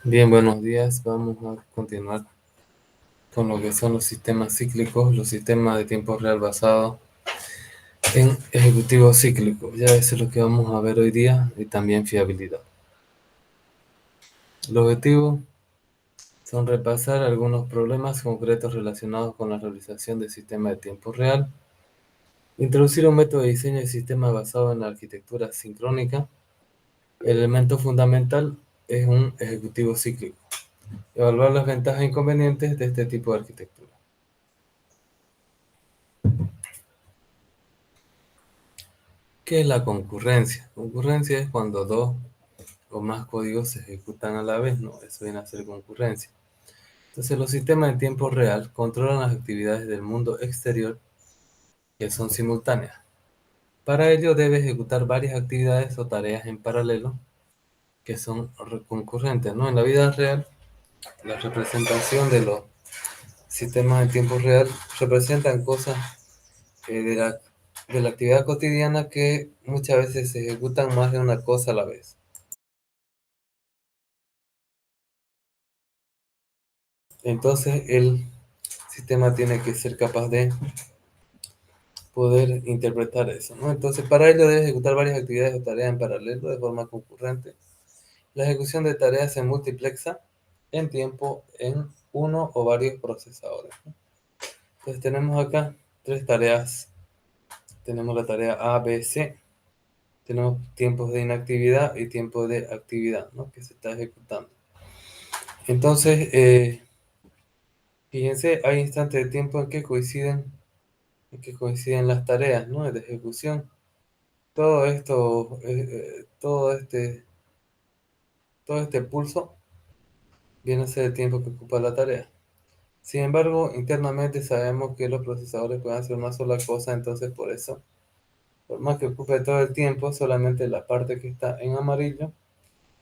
Bien, buenos días. Vamos a continuar con lo que son los sistemas cíclicos, los sistemas de tiempo real basados en ejecutivos cíclicos. Ya eso es lo que vamos a ver hoy día y también fiabilidad. Los objetivos son repasar algunos problemas concretos relacionados con la realización de sistemas de tiempo real, introducir un método de diseño de sistemas basado en la arquitectura sincrónica. El elemento fundamental es un ejecutivo cíclico. Evaluar las ventajas e inconvenientes de este tipo de arquitectura. ¿Qué es la concurrencia? Concurrencia es cuando dos o más códigos se ejecutan a la vez, ¿no? Eso viene a ser concurrencia. Entonces, los sistemas en tiempo real controlan las actividades del mundo exterior que son simultáneas. Para ello, debe ejecutar varias actividades o tareas en paralelo que son concurrentes, ¿no? En la vida real, la representación de los sistemas en tiempo real representan cosas de la actividad cotidiana que muchas veces se ejecutan más de una cosa a la vez. Entonces el sistema tiene que ser capaz de poder interpretar eso, ¿no? Entonces para ello debe ejecutar varias actividades o tareas en paralelo de forma concurrente. La ejecución de tareas se multiplexa en tiempo en uno o varios procesadores, ¿no? Entonces tenemos acá tres tareas. Tenemos la tarea A, B, C. Tenemos tiempos de inactividad y tiempo de actividad, ¿no? Que se está ejecutando. Entonces, fíjense, hay instantes de tiempo en que coinciden las tareas, ¿no? De ejecución. Todo esto, todo este pulso viene a ser el tiempo que ocupa la tarea. Sin embargo, internamente sabemos que los procesadores pueden hacer una sola cosa, entonces por eso, por más que ocupe todo el tiempo, solamente la parte que está en amarillo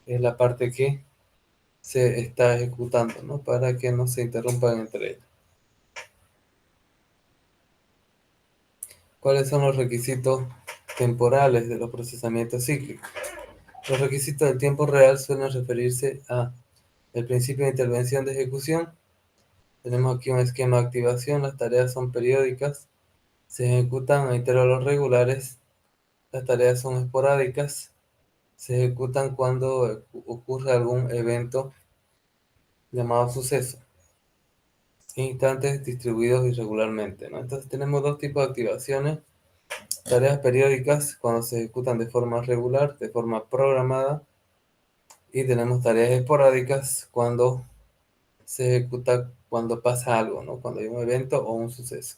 es la parte que se está ejecutando, ¿no? Para que no se interrumpan entre ellos. ¿Cuáles son los requisitos temporales de los procesamientos cíclicos? Los requisitos del tiempo real suelen referirse a el principio de intervención de ejecución. Tenemos aquí un esquema de activación. Las tareas son periódicas, se ejecutan a intervalos regulares. Las tareas son esporádicas, se ejecutan cuando ocurre algún evento llamado suceso. Instantes distribuidos irregularmente, ¿no? Entonces tenemos dos tipos de activaciones. Tareas periódicas cuando se ejecutan de forma regular, de forma programada. Y tenemos tareas esporádicas cuando se ejecuta cuando pasa algo, ¿no? Cuando hay un evento o un suceso.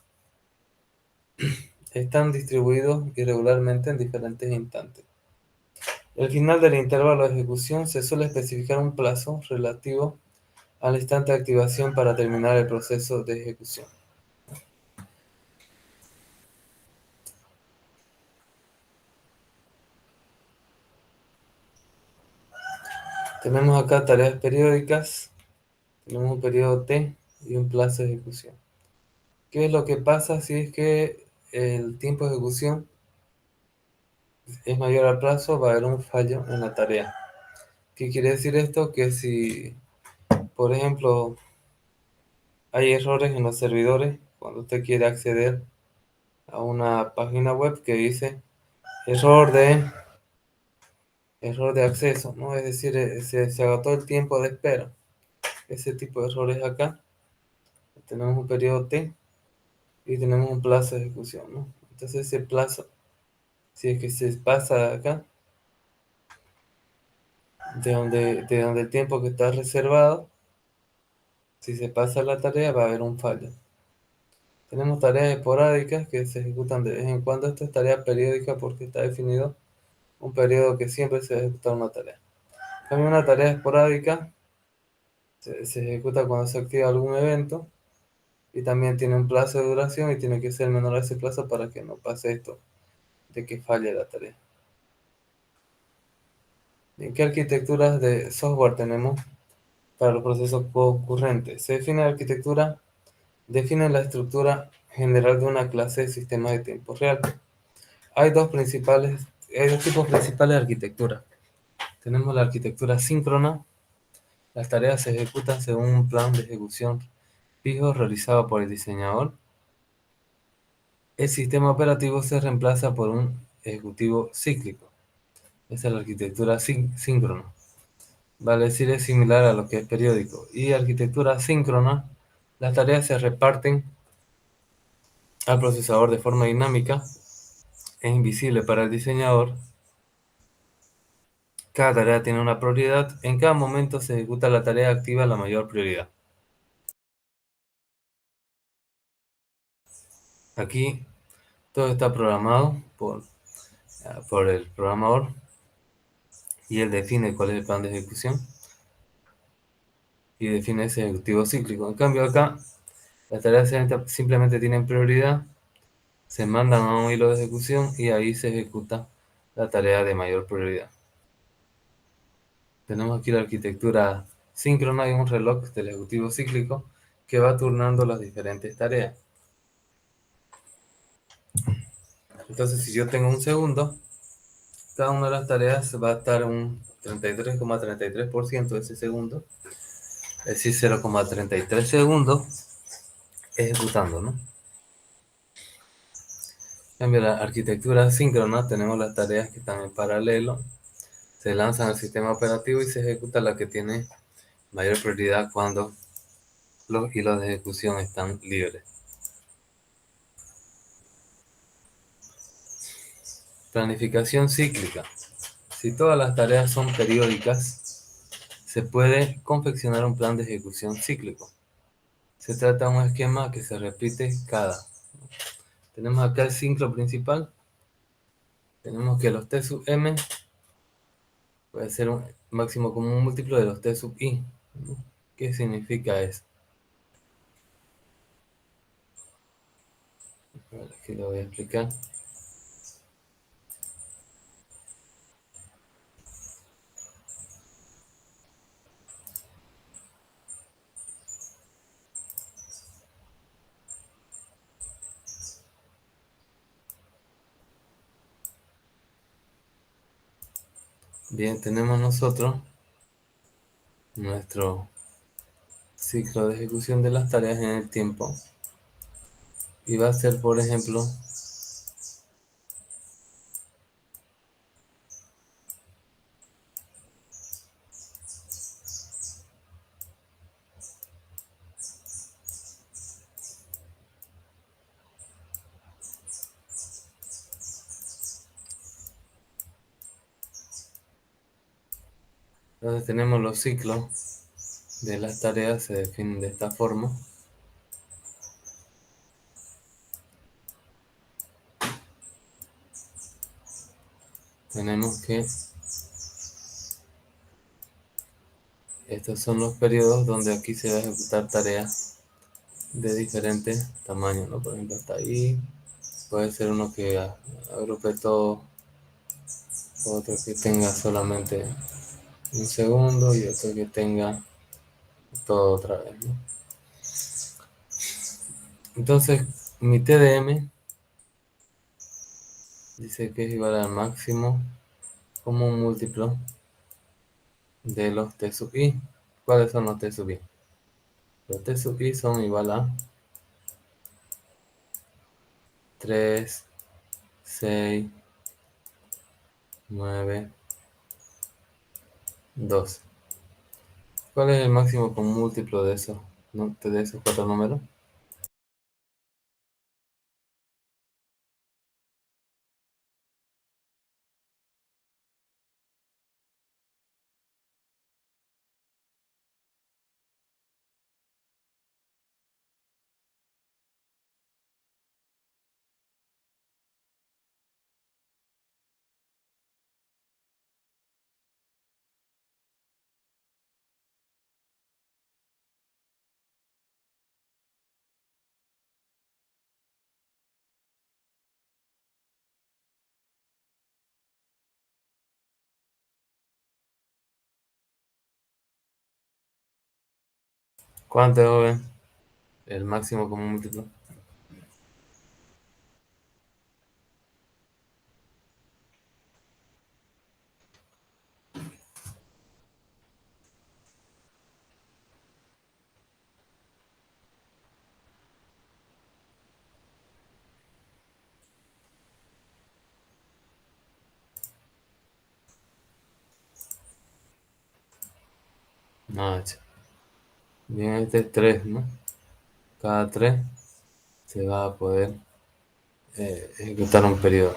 Están distribuidos irregularmente en diferentes instantes. Al final del intervalo de ejecución se suele especificar un plazo relativo al instante de activación para terminar el proceso de ejecución. Tenemos acá tareas periódicas, tenemos un periodo T y un plazo de ejecución. ¿Qué es lo que pasa si es que el tiempo de ejecución es mayor al plazo? Va a haber un fallo en la tarea. ¿Qué quiere decir esto? Que si, por ejemplo, hay errores en los servidores, cuando usted quiere acceder a una página web que dice error de acceso, ¿no? Es decir, se agotó el tiempo de espera. Ese tipo de errores acá. Tenemos un periodo T y tenemos un plazo de ejecución, ¿no? Entonces ese plazo, si es que se pasa acá, de donde el tiempo que está reservado, si se pasa la tarea va a haber un fallo. Tenemos tareas esporádicas que se ejecutan de vez en cuando. Esto es tarea periódica porque está definido un periodo que siempre se va a ejecutar una tarea. También una tarea esporádica se ejecuta cuando se activa algún evento y también tiene un plazo de duración y tiene que ser menor a ese plazo para que no pase esto de que falle la tarea. ¿En qué arquitecturas de software tenemos para los procesos concurrentes? Se define la arquitectura, define la estructura general de una clase de sistemas de tiempo real. Hay dos tipos principales de arquitectura. Tenemos la arquitectura síncrona. Las tareas se ejecutan según un plan de ejecución fijo realizado por el diseñador. El sistema operativo se reemplaza por un ejecutivo cíclico. Esa es la arquitectura síncrona. Vale decir, es similar a lo que es periódico. Y arquitectura síncrona, las tareas se reparten al procesador de forma dinámica. Es invisible para el diseñador. Cada tarea tiene una prioridad. En cada momento se ejecuta la tarea activa la mayor prioridad. Aquí todo está programado por el programador y él define cuál es el plan de ejecución y define ese ejecutivo cíclico. En cambio acá, las tareas simplemente tienen prioridad, se mandan a un hilo de ejecución y ahí se ejecuta la tarea de mayor prioridad. Tenemos aquí la arquitectura síncrona y un reloj del ejecutivo cíclico que va turnando las diferentes tareas. Entonces, si yo tengo un segundo, cada una de las tareas va a estar un 33,33% de ese segundo, es decir, 0,33 segundos ejecutando, ¿no? En cambio, la arquitectura síncrona, tenemos las tareas que están en paralelo, se lanzan al sistema operativo y se ejecuta la que tiene mayor prioridad cuando los hilos de ejecución están libres. Planificación cíclica. Si todas las tareas son periódicas, se puede confeccionar un plan de ejecución cíclico. Se trata de un esquema que se repite cada. Tenemos acá el ciclo principal. Tenemos que los T sub m puede ser un máximo común múltiplo de los T sub i. ¿Qué significa eso? Aquí lo voy a explicar. Bien, tenemos nosotros nuestro ciclo de ejecución de las tareas en el tiempo. Y va a ser, por ejemplo, entonces tenemos los ciclos de las tareas, se definen de esta forma. Tenemos que estos son los periodos donde aquí se va a ejecutar tareas de diferentes tamaños, ¿no? Por ejemplo, hasta ahí puede ser uno que agrupe todo, otro que tenga solamente un segundo y otro que tenga todo otra vez, ¿no? Entonces, mi TDM dice que es igual al máximo como un múltiplo de los T sub i. ¿Cuáles son los T sub i? Los T sub i son igual a 3, 6, 9, 12. ¿Cuál es el máximo con múltiplo de esos, de esos cuatro números? ¿Cuánto es, joven? El máximo como múltiplo. H. Bien, este es 3, ¿no? Cada 3 se va a poder ejecutar un periodo.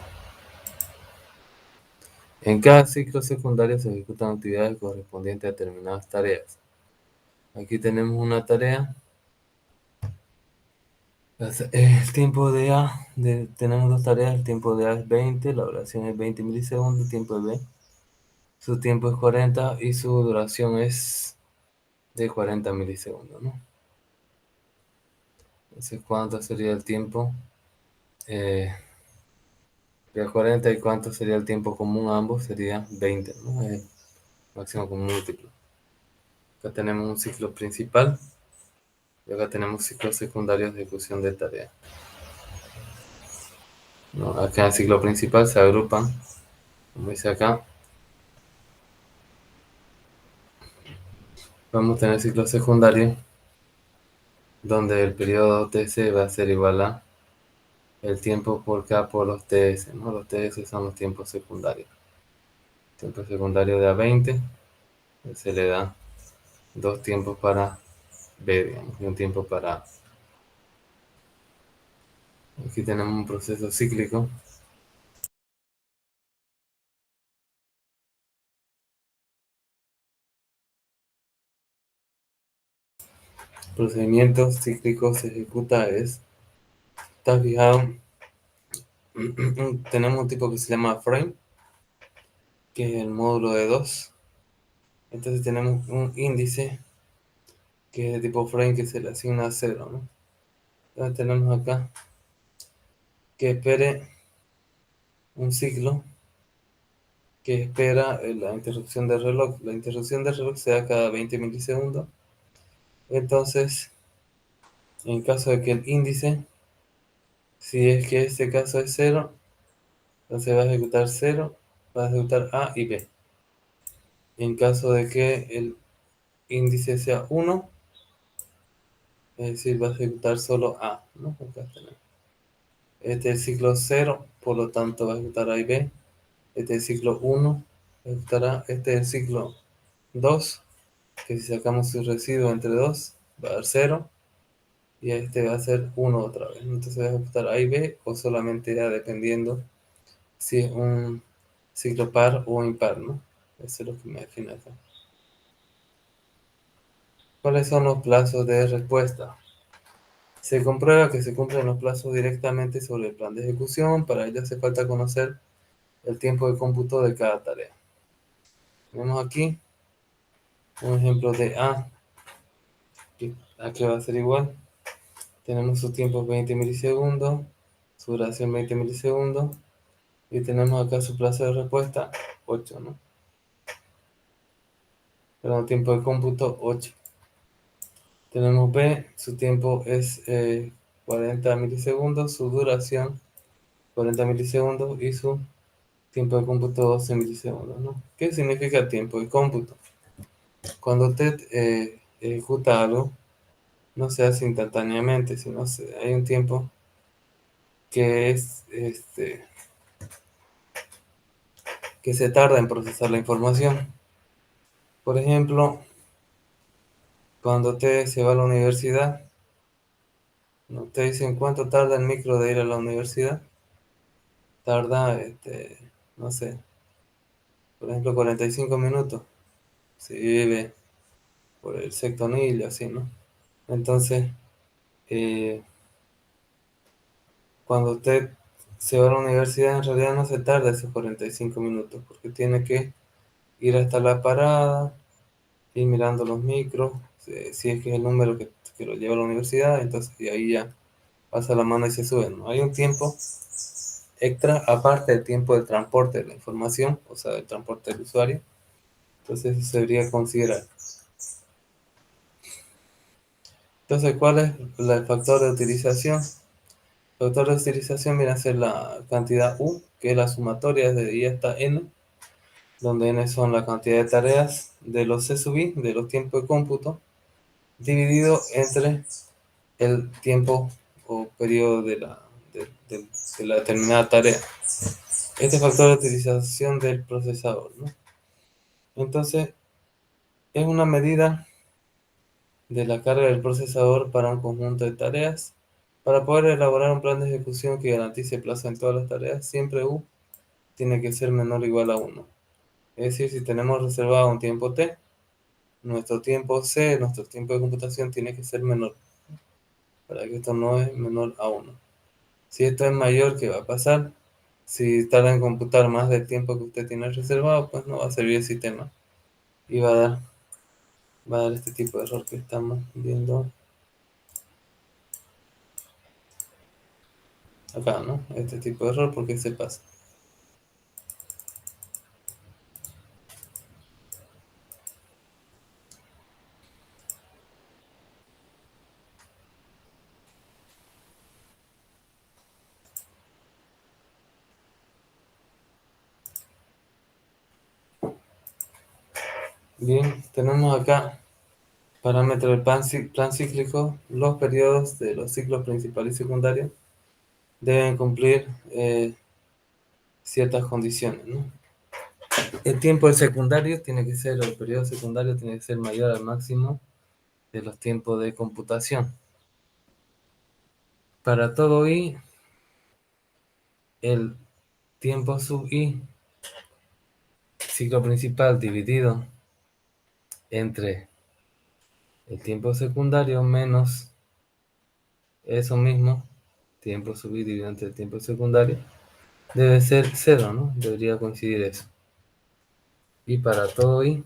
En cada ciclo secundario se ejecutan actividades correspondientes a determinadas tareas. Aquí tenemos una tarea. El tiempo de A, tenemos dos tareas, el tiempo de A es 20, la duración es 20 milisegundos, el tiempo de B, su tiempo es 40 y su duración es de 40 milisegundos, ¿no? Entonces, ¿cuánto sería el tiempo? Sería 40 y cuánto sería el tiempo común a ambos, sería 20, ¿no? El máximo común múltiplo. Acá tenemos un ciclo principal y acá tenemos ciclos secundarios de ejecución de tareas. ¿No? Acá en el ciclo principal se agrupan, como dice acá, vamos a tener ciclos secundarios donde el periodo TC va a ser igual a el tiempo por K por los TS, ¿no? Los TS son los tiempos secundarios. Tiempo secundario de A20, se le da dos tiempos para B, digamos, y un tiempo para A. Aquí tenemos un proceso cíclico. El procedimiento cíclico se ejecuta está fijado, tenemos un tipo que se llama frame, que es el módulo de 2. Entonces tenemos un índice que es de tipo frame que se le asigna a 0, ¿no? Entonces tenemos acá que espere un ciclo que espera la interrupción del reloj. La interrupción del reloj se da cada 20 milisegundos. Entonces, en caso de que el índice, si es que este caso es 0, entonces va a ejecutar 0, va a ejecutar A y B. En caso de que el índice sea 1, es decir, va a ejecutar solo A, ¿no? Acá tenemos. Este es el ciclo 0, por lo tanto va a ejecutar A y B. Este es el ciclo 1, ejecutará. Este es el ciclo 2, que si sacamos su residuo entre 2, va a dar 0. Y este va a ser 1 otra vez. Entonces va a ejecutar A y B o solamente A, dependiendo si es un ciclo par o impar, ¿no? Eso es lo que me define acá. ¿Cuáles son los plazos de respuesta? Se comprueba que se cumplen los plazos directamente sobre el plan de ejecución. Para ello hace falta conocer el tiempo de cómputo de cada tarea. Tenemos aquí un ejemplo de A, que aquí va a ser igual. Tenemos su tiempo 20 milisegundos, su duración 20 milisegundos, y tenemos acá su plazo de respuesta 8, ¿no? Perdón, tiempo de cómputo 8. Tenemos B, su tiempo es 40 milisegundos, su duración 40 milisegundos y su tiempo de cómputo 12 milisegundos, ¿no? ¿Qué significa tiempo de cómputo? Cuando usted ejecuta algo, no se hace instantáneamente, sino hay un tiempo que es que se tarda en procesar la información. Por ejemplo, cuando usted se va a la universidad, ¿no? Usted dice en cuánto tarda el micro de ir a la universidad. Tarda, no sé, por ejemplo, 45 minutos. Si vive por el sexto anillo, así, ¿no? Entonces, eh, cuando usted se va a la universidad, en realidad no se tarda esos 45 minutos, porque tiene que ir hasta la parada, ir mirando los micros, si es que es el número que lo lleva a la universidad, entonces y ahí ya pasa la mano y se sube, ¿no? Hay un tiempo extra, aparte del tiempo de transporte de la información, o sea, del transporte del usuario, entonces eso se debería considerar. Entonces, ¿cuál es el factor de utilización? El factor de utilización viene a ser la cantidad U, que es la sumatoria desde I hasta N, donde N son la cantidad de tareas de los C sub I, de los tiempos de cómputo, dividido entre el tiempo o periodo de la determinada tarea. Este factor de utilización del procesador, ¿no? Entonces, es una medida de la carga del procesador para un conjunto de tareas. Para poder elaborar un plan de ejecución que garantice plazo en todas las tareas, siempre U tiene que ser menor o igual a 1. Es decir, si tenemos reservado un tiempo T, nuestro tiempo C, nuestro tiempo de computación tiene que ser menor, para que esto no es menor a 1. Si esto es mayor, ¿qué va a pasar? Si tarda en computar más del tiempo que usted tiene reservado, pues no va a servir el sistema y va a dar este tipo de error que estamos viendo acá, ¿no? Este tipo de error, ¿por qué se pasa? Bien, tenemos acá parámetro del plan cíclico. Los periodos de los ciclos principal y secundario deben cumplir ciertas condiciones, ¿no? El tiempo del secundario tiene que ser, o el periodo secundario tiene que ser mayor al máximo de los tiempos de computación. Para todo i, el tiempo sub i, ciclo principal dividido entre el tiempo secundario menos eso mismo, tiempo sub i dividido entre el tiempo secundario, debe ser 0, ¿no? Debería coincidir eso. Y para todo i,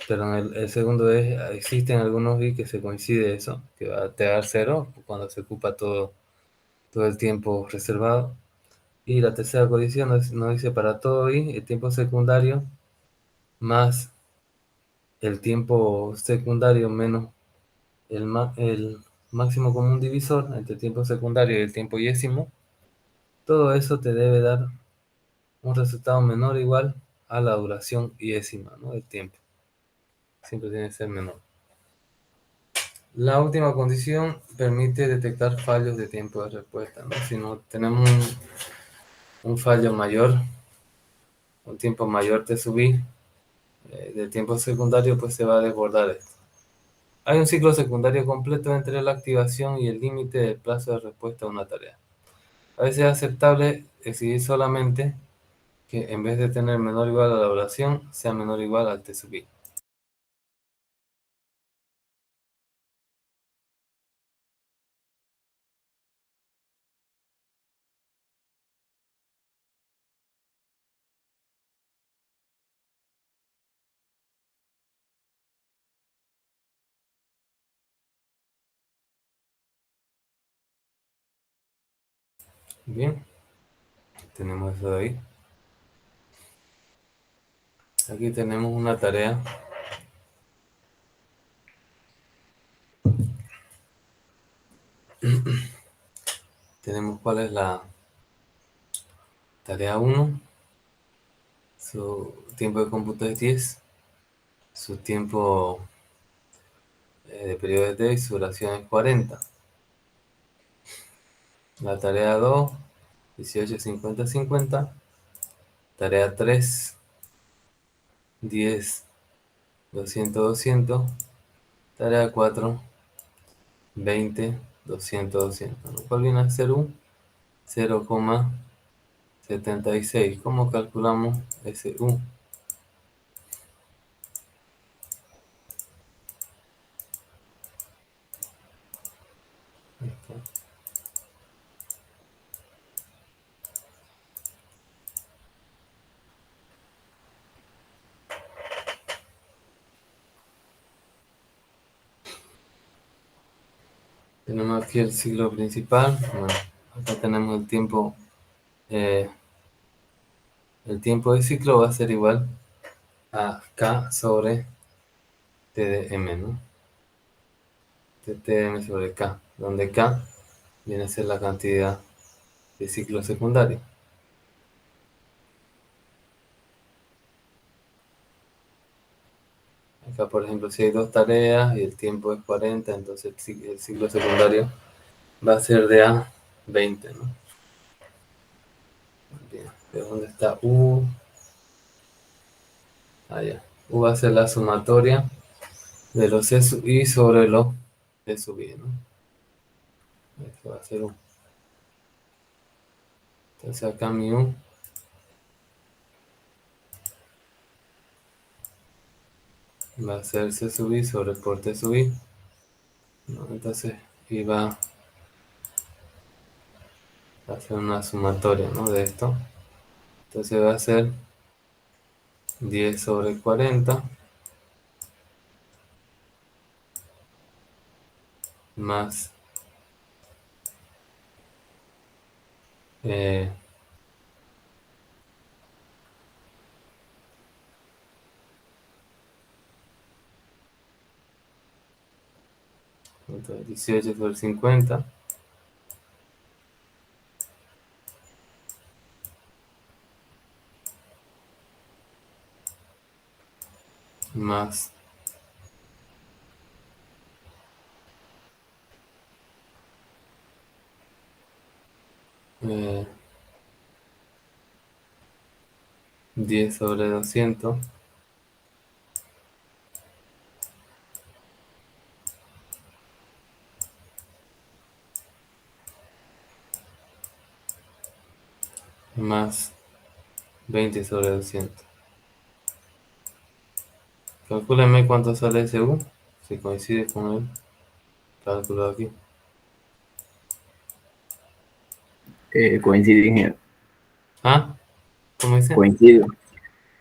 perdón, el segundo es, existen algunos i que se coincide eso, que va a dar 0 cuando se ocupa todo el tiempo reservado. Y la tercera condición nos dice para todo i, el tiempo secundario más el tiempo secundario menos el máximo común divisor entre el tiempo secundario y el tiempo yésimo, todo eso te debe dar un resultado menor o igual a la duración yésima, ¿no? Del tiempo. Siempre tiene que ser menor. La última condición permite detectar fallos de tiempo de respuesta, ¿no? Si no tenemos un fallo mayor, un tiempo mayor de subir del tiempo secundario, pues se va a desbordar esto. Hay un ciclo secundario completo entre la activación y el límite del plazo de respuesta a una tarea. A veces es aceptable exigir solamente que en vez de tener menor o igual a la duración, sea menor o igual al t sub i. Bien, tenemos eso de ahí. Aquí tenemos una tarea. Tenemos cuál es la tarea 1. Su tiempo de cómputo es 10. Su tiempo de periodo es d y su duración es 40. La tarea 2, 18, 50, 50. Tarea 3, 10, 200, 200. Tarea 4, 20, 200, 200. Lo cual viene a ser un 0,76. ¿Cómo calculamos ese U? Tenemos aquí el ciclo principal. Bueno, acá tenemos el tiempo de ciclo va a ser igual a K sobre T de M, ¿no? T de M sobre K, donde K viene a ser la cantidad de ciclo secundario. Acá, por ejemplo, si hay dos tareas y el tiempo es 40, entonces el ciclo secundario va a ser de A 20, ¿no? Bien, ¿de dónde está U? Allá. U va a ser la sumatoria de los C sub I sobre los C sub I, ¿no? Esto va a ser 1. Entonces acá mi U va a ser C sub I sobre por T sub I, ¿no? Entonces, y va a ser una sumatoria, ¿no? De esto. Entonces va a ser 10 sobre 40 más 18 sobre 50 más 10 sobre 200 más 20 sobre 200. Calcúleme cuánto sale ese U, si coincide con el cálculo aquí. Coincide, ingeniero. ¿Ah? ¿Cómo dice? Coincide.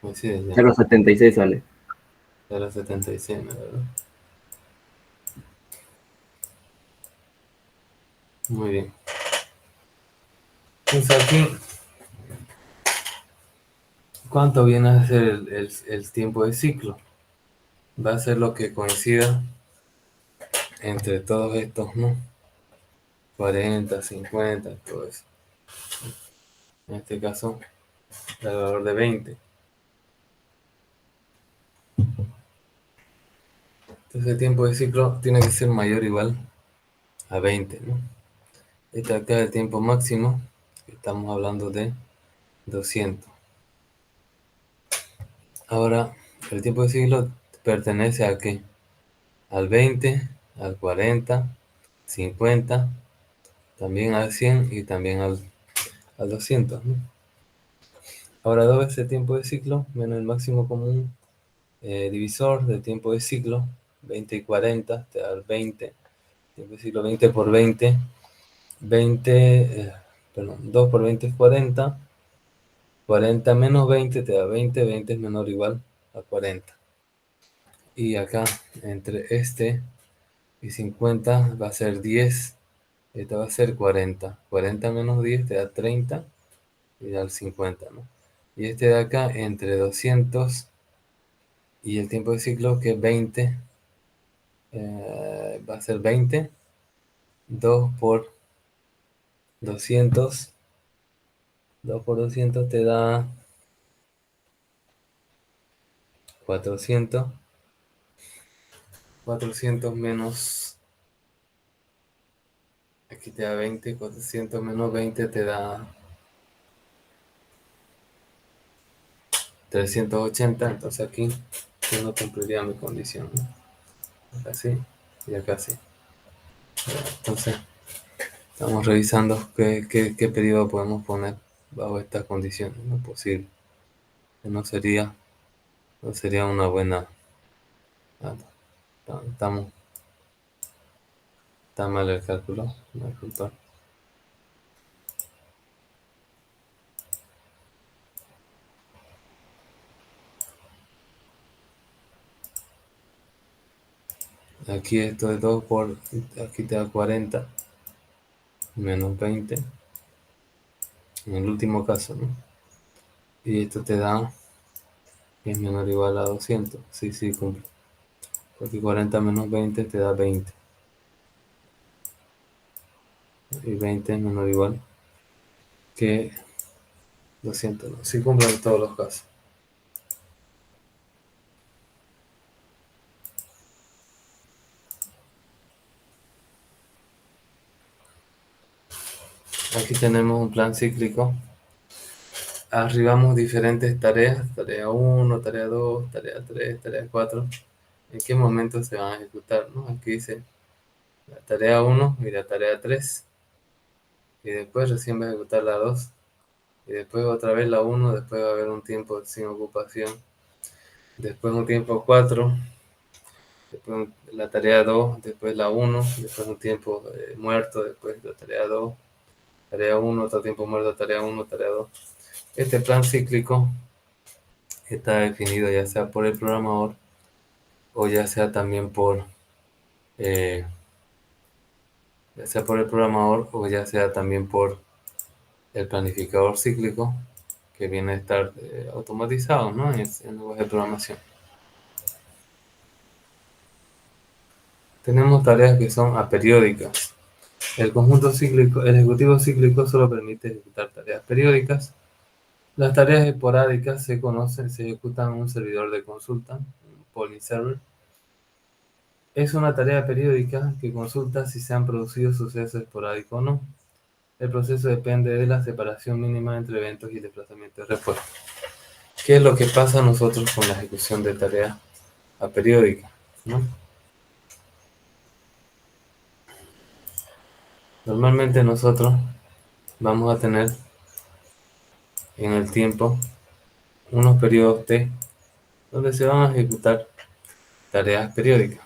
Coincide ya. 0,76 sale. 0,76, ¿verdad? Muy bien. Entonces aquí, ¿cuánto viene a ser el tiempo de ciclo? Va a ser lo que coincida entre todos estos, ¿no? 40, 50, todo eso. En este caso, el valor de 20. Entonces el tiempo de ciclo tiene que ser mayor o igual a 20, ¿no? Este acá es el tiempo máximo, estamos hablando de 200. Ahora, el tiempo de ciclo pertenece a qué? Al 20, al 40, 50, también al 100 y también al 200, ¿no? Ahora, 2 veces el tiempo de ciclo menos el máximo común divisor del tiempo de ciclo, 20 y 40, te da el 20. Tiempo de ciclo 20 por 20, 2 por 20 es 40. 40 menos 20 te da 20, 20 es menor o igual a 40. Y acá, entre este y 50 va a ser 10, esta va a ser 40. 40 menos 10 te da 30 y da el 50, ¿no? Y este de acá, entre 200 y el tiempo de ciclo, que es 20, va a ser 20. 2 por 200. 2 por 200 te da 400. 400 menos, aquí te da 20. 400 menos 20 te da 380. Entonces aquí yo no cumpliría mi condición, ¿no? Acá sí y acá sí. Entonces estamos revisando qué periodo podemos poner bajo estas condiciones. No es posible. No sería una buena. ah, Estamos, está mal el cálculo. Me disculpa. Aquí esto es 2 por, aquí te da 40 menos 20 en el último caso, ¿no? Y esto te da, que es menor o igual a 200. Sí, sí, cumple. Porque 40 menos 20 te da 20. Y 20 es menor o igual que 200, ¿no? Sí cumple en todos los casos. Aquí tenemos un plan cíclico arribamos diferentes tareas, tarea 1, tarea 2, tarea 3, tarea 4. ¿En qué momento se van a ejecutar? ¿No? Aquí dice la tarea 1 y la tarea 3. Y después recién va a ejecutar la 2. Y después otra vez la 1, después va a haber un tiempo sin ocupación. Después un tiempo 4, después la tarea 2, después la 1, después un tiempo muerto, después la tarea 2, tarea 1, otro tiempo muerto, tarea 1, tarea 2. Este plan cíclico está definido ya sea por el programador o ya sea también eh, ya sea también por el planificador cíclico, que viene a estar automatizado, ¿no? en lenguaje de programación. Tenemos tareas que son aperiódicas. El ejecutivo cíclico solo permite ejecutar tareas periódicas. Las tareas esporádicas se ejecutan en un servidor de consulta, un polling server. Es una tarea periódica que consulta si se han producido sucesos esporádicos o no. El proceso depende de la separación mínima entre eventos y desplazamiento de respuesta. ¿Qué es lo que pasa a nosotros con la ejecución de tareas aperiódicas, ¿no? Normalmente nosotros vamos a tener en el tiempo unos periodos T donde se van a ejecutar tareas periódicas.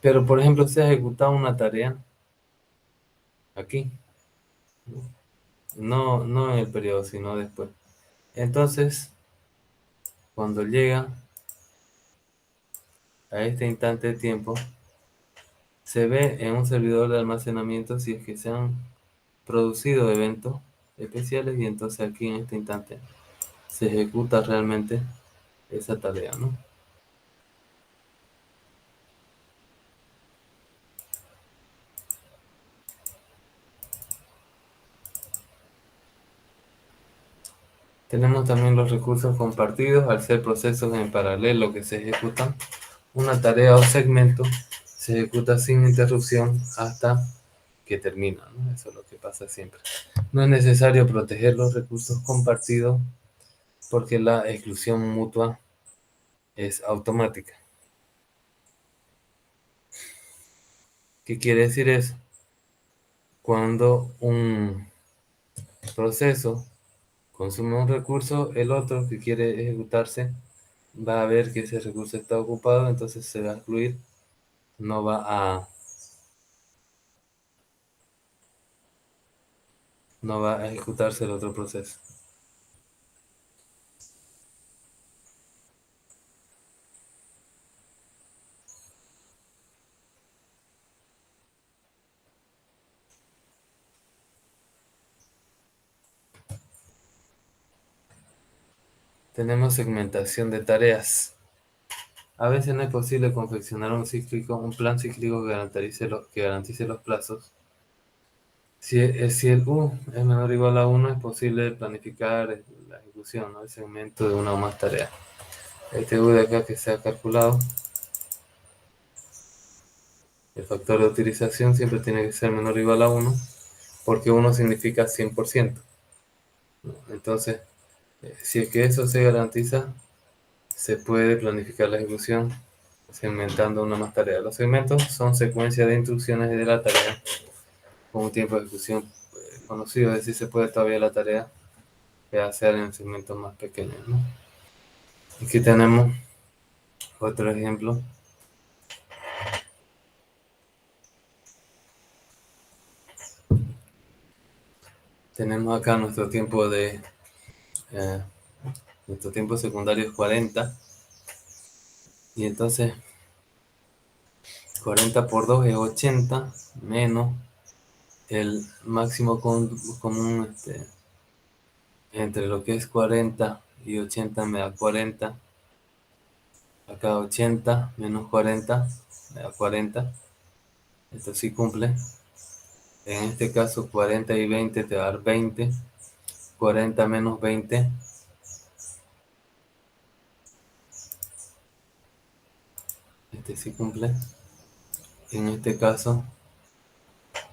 Pero, por ejemplo, se ha ejecutado una tarea aquí, no en el periodo, sino después. Entonces, cuando llega a este instante de tiempo, se ve en un servidor de almacenamiento si es que se han producido eventos especiales y entonces aquí en este instante se ejecuta realmente esa tarea, ¿no? Tenemos también los recursos compartidos. Al ser procesos en paralelo que se ejecutan, una tarea o segmento se ejecuta sin interrupción hasta que termina, ¿no? Eso es lo que pasa siempre. No es necesario proteger los recursos compartidos porque la exclusión mutua es automática. ¿Qué quiere decir eso? Cuando un proceso consume un recurso, el otro que quiere ejecutarse va a ver que ese recurso está ocupado, entonces se va a excluir, no va a, no va a ejecutarse el otro proceso. Tenemos segmentación de tareas. A veces no es posible confeccionar un plan cíclico que garantice los plazos. Si el U es menor o igual a 1, es posible planificar la ejecución, ¿no? El segmento de una o más tareas. Este U de acá que se ha calculado, el factor de utilización siempre tiene que ser menor o igual a 1, porque 1 significa 100%, ¿no? Entonces, si es que eso se garantiza, se puede planificar la ejecución segmentando una más tarea. Los segmentos son secuencias de instrucciones de la tarea con un tiempo de ejecución conocido, es decir, se puede todavía la tarea hacer en segmentos más pequeños, ¿no? Aquí tenemos otro ejemplo. Tenemos acá eh, nuestro tiempo secundario es 40, y entonces 40 por 2 es 80, menos el máximo común entre lo que es 40 y 80 me da 40. Acá 80 menos 40 me da 40. Esto sí cumple. En este caso 40 y 20 te va a dar 20. 40 menos 20, este sí cumple. En este caso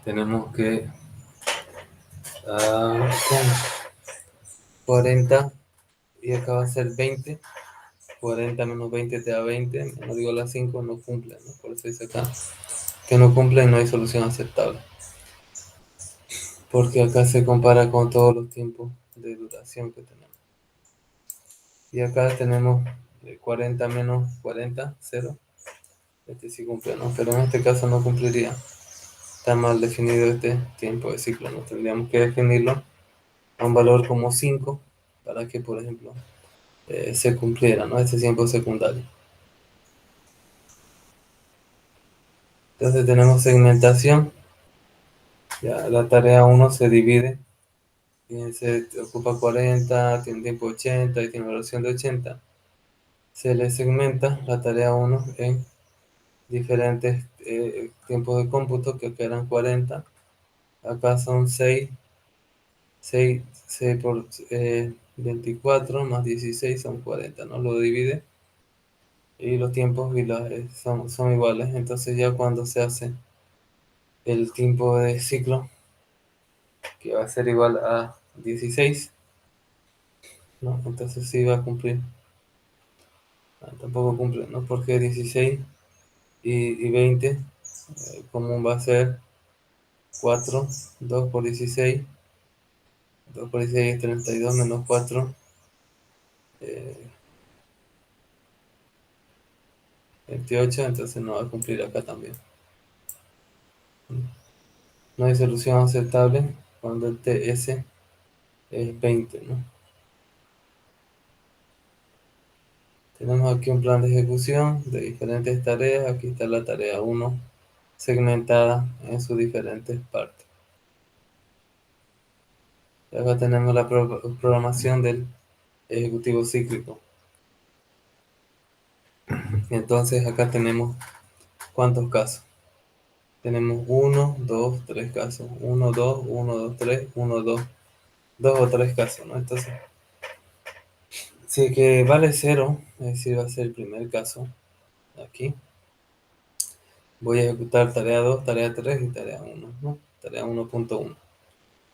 tenemos que 40 y acá va a ser 20. 40 menos 20 te da 20, menos digo las 5 no cumple, ¿no? Por eso dice acá que no cumple y no hay solución aceptable. Porque acá se compara con todos los tiempos de duración que tenemos. Y acá tenemos 40 menos 40, 0. Este sí cumple, ¿no? Pero en este caso no cumpliría. Está mal definido este tiempo de ciclo, ¿no? Tendríamos que definirlo a un valor como 5 para que, por ejemplo, se cumpliera, ¿no? Este tiempo secundario. Entonces tenemos segmentación. Ya la tarea 1 se divide y se ocupa 40, tiene tiempo 80 y tiene duración de 80. Se le segmenta la tarea 1 en diferentes tiempos de cómputo, que acá eran 40. Acá son 6 por 24 más 16 son 40, ¿no? Lo divide y los tiempos son iguales. Entonces ya cuando se hace el tiempo de ciclo, que va a ser igual a 16, ¿no? Entonces sí va a cumplir. Tampoco cumple, ¿no? Porque 16 y 20 común va a ser 4, 2 por 16, 2 por 16 es 32 menos 4, eh, 28, entonces no va a cumplir acá también. No hay solución aceptable cuando el TS es 20, ¿no? Tenemos aquí un plan de ejecución de diferentes tareas. Aquí está la tarea 1 segmentada en sus diferentes partes. Y acá tenemos la programación del ejecutivo cíclico. Entonces acá tenemos ¿cuántos casos? Tenemos 1, 2, 3 casos. 1, 2, 1, 2, 3, 1, 2. 2 o 3 casos, ¿no? Entonces, si que vale 0, es decir, va a ser el primer caso. Aquí voy a ejecutar tarea 2, tarea 3 y tarea 1, ¿no? Tarea 1.1.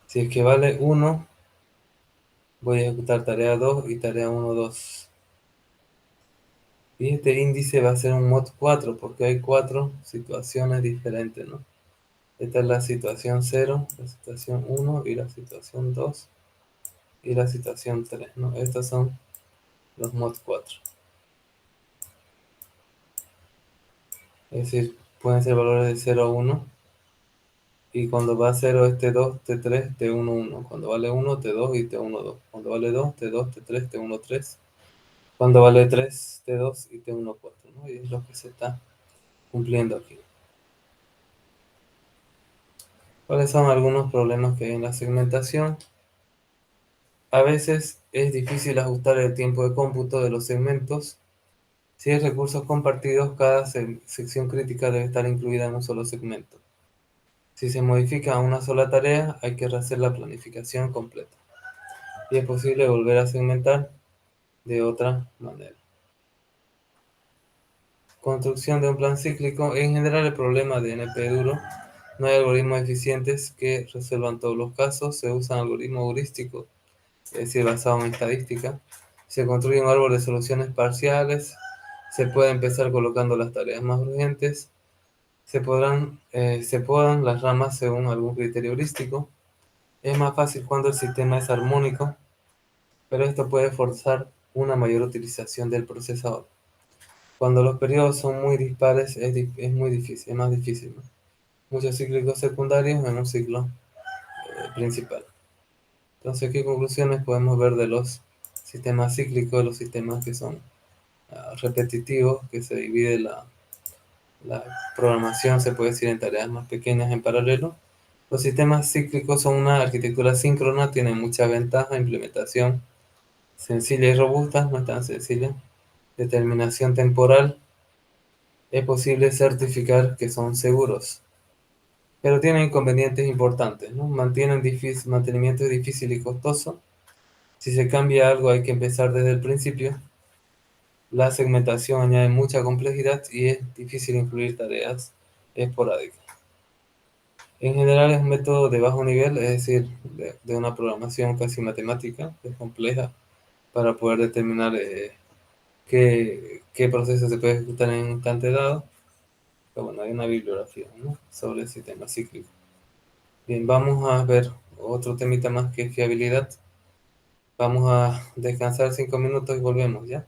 Si es que vale 1, voy a ejecutar tarea 2 y tarea 1, 2. Y este índice va a ser un mod 4 porque hay 4 situaciones diferentes, ¿no? Esta es la situación 0, la situación 1 y la situación 2 y la situación 3, ¿no? Estos son los mod 4. Es decir, pueden ser valores de 0 a 1. Y cuando va a 0 es T2, T3, T1, 1. Cuando vale 1, T2 y T1, 2. Cuando vale 2, T2, T3, T1, 3. Cuando vale 3, T2 y T1, 4, ¿no? Y es lo que se está cumpliendo aquí. ¿Cuáles son algunos problemas que hay en la segmentación? A veces es difícil ajustar el tiempo de cómputo de los segmentos. Si hay recursos compartidos, cada sección crítica debe estar incluida en un solo segmento. Si se modifica una sola tarea, hay que rehacer la planificación completa. Y es posible volver a segmentar de otra manera. Construcción de un plan cíclico. En general, el problema de NP duro, no hay algoritmos eficientes que resuelvan todos los casos. Se usan algoritmos heurísticos, es decir, basados en estadística. Se construye un árbol de soluciones parciales. Se puede empezar colocando las tareas más urgentes. Se podan las ramas según algún criterio heurístico. Es más fácil cuando el sistema es armónico, pero esto puede forzar una mayor utilización del procesador. Cuando los periodos son muy dispares es muy difícil, es más difícil, ¿no? Muchos cíclicos secundarios en un ciclo principal. Entonces, ¿qué conclusiones podemos ver de los sistemas cíclicos, los sistemas que son repetitivos, que se divide la programación, se puede decir, en tareas más pequeñas en paralelo? Los sistemas cíclicos son una arquitectura síncrona, tienen mucha ventaja, implementación sencilla y robusta, no es tan sencilla, determinación temporal, es posible certificar que son seguros, pero tienen inconvenientes importantes, ¿no? Mantenimiento es difícil y costoso. Si se cambia algo hay que empezar desde el principio. La segmentación añade mucha complejidad y es difícil incluir tareas esporádicas. En general es un método de bajo nivel, es decir, de una programación casi matemática, es compleja, para poder determinar qué proceso se puede ejecutar en un instante dado. Pero bueno, hay una bibliografía, ¿no?, sobre el sistema cíclico. Bien, vamos a ver otro temita más que es fiabilidad. Vamos a descansar 5 minutos y volvemos, ¿ya?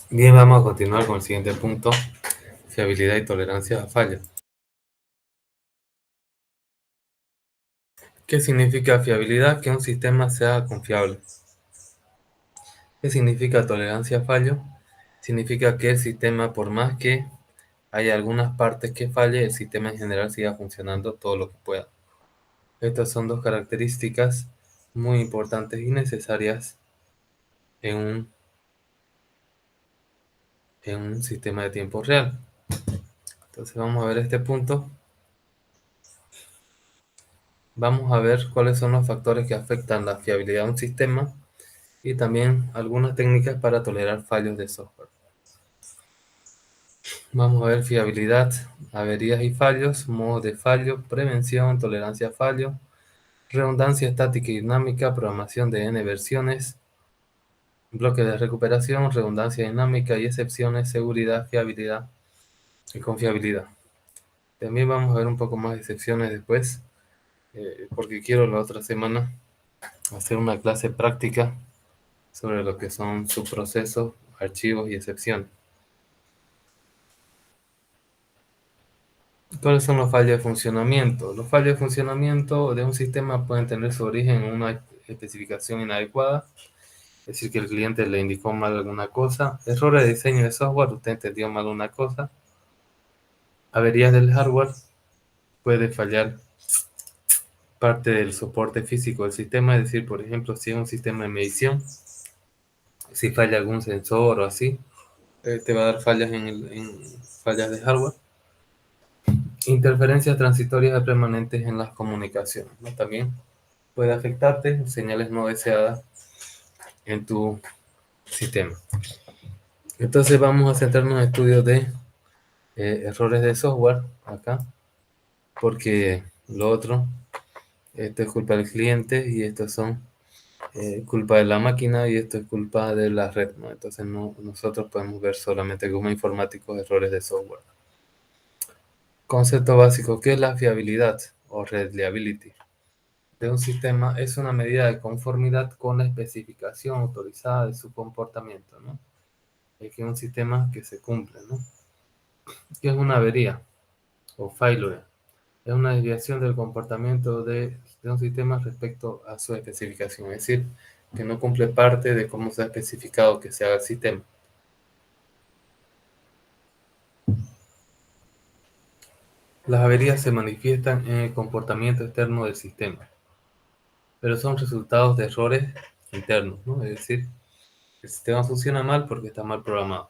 Bien, vamos a continuar con el siguiente punto, fiabilidad y tolerancia a fallas. ¿Qué significa fiabilidad? Que un sistema sea confiable. ¿Qué significa tolerancia a fallo? Significa que el sistema, por más que haya algunas partes que falle, el sistema en general siga funcionando todo lo que pueda. Estas son dos características muy importantes y necesarias en un sistema de tiempo real. Entonces vamos a ver este punto. Vamos a ver cuáles son los factores que afectan la fiabilidad de un sistema y también algunas técnicas para tolerar fallos de software. Vamos a ver fiabilidad, averías y fallos, modos de fallo, prevención, tolerancia a fallo, redundancia estática y dinámica, programación de n versiones, bloques de recuperación, redundancia dinámica y excepciones, seguridad, fiabilidad y confiabilidad. También vamos a ver un poco más de excepciones después, porque quiero la otra semana hacer una clase práctica sobre lo que son subprocesos, archivos y excepciones. ¿Cuáles son los fallos de funcionamiento? Los fallos de funcionamiento de un sistema pueden tener su origen en una especificación inadecuada, es decir, que el cliente le indicó mal alguna cosa, errores de diseño de software, usted entendió mal una cosa, averías del hardware, puede fallar parte del soporte físico del sistema, es decir, por ejemplo, si es un sistema de medición, si falla algún sensor o así, te va a dar fallas en fallas de hardware. Interferencias transitorias permanentes en las comunicaciones, ¿no? También puede afectarte señales no deseadas en tu sistema. Entonces vamos a centrarnos en estudios de errores de software acá, porque lo otro, esto es culpa del cliente y estos son culpa de la máquina y esto es culpa de la red, ¿no? Entonces nosotros podemos ver solamente como informáticos errores de software. Concepto básico, ¿qué es la fiabilidad o reliability de un sistema? Es una medida de conformidad con la especificación autorizada de su comportamiento, ¿no? Es que un sistema que se cumple, ¿no? ¿Qué es una avería o failure? Es una desviación del comportamiento de un sistema respecto a su especificación, es decir, que no cumple parte de cómo se ha especificado que se haga el sistema. Las averías se manifiestan en el comportamiento externo del sistema, pero son resultados de errores internos, ¿no? Es decir, el sistema funciona mal porque está mal programado.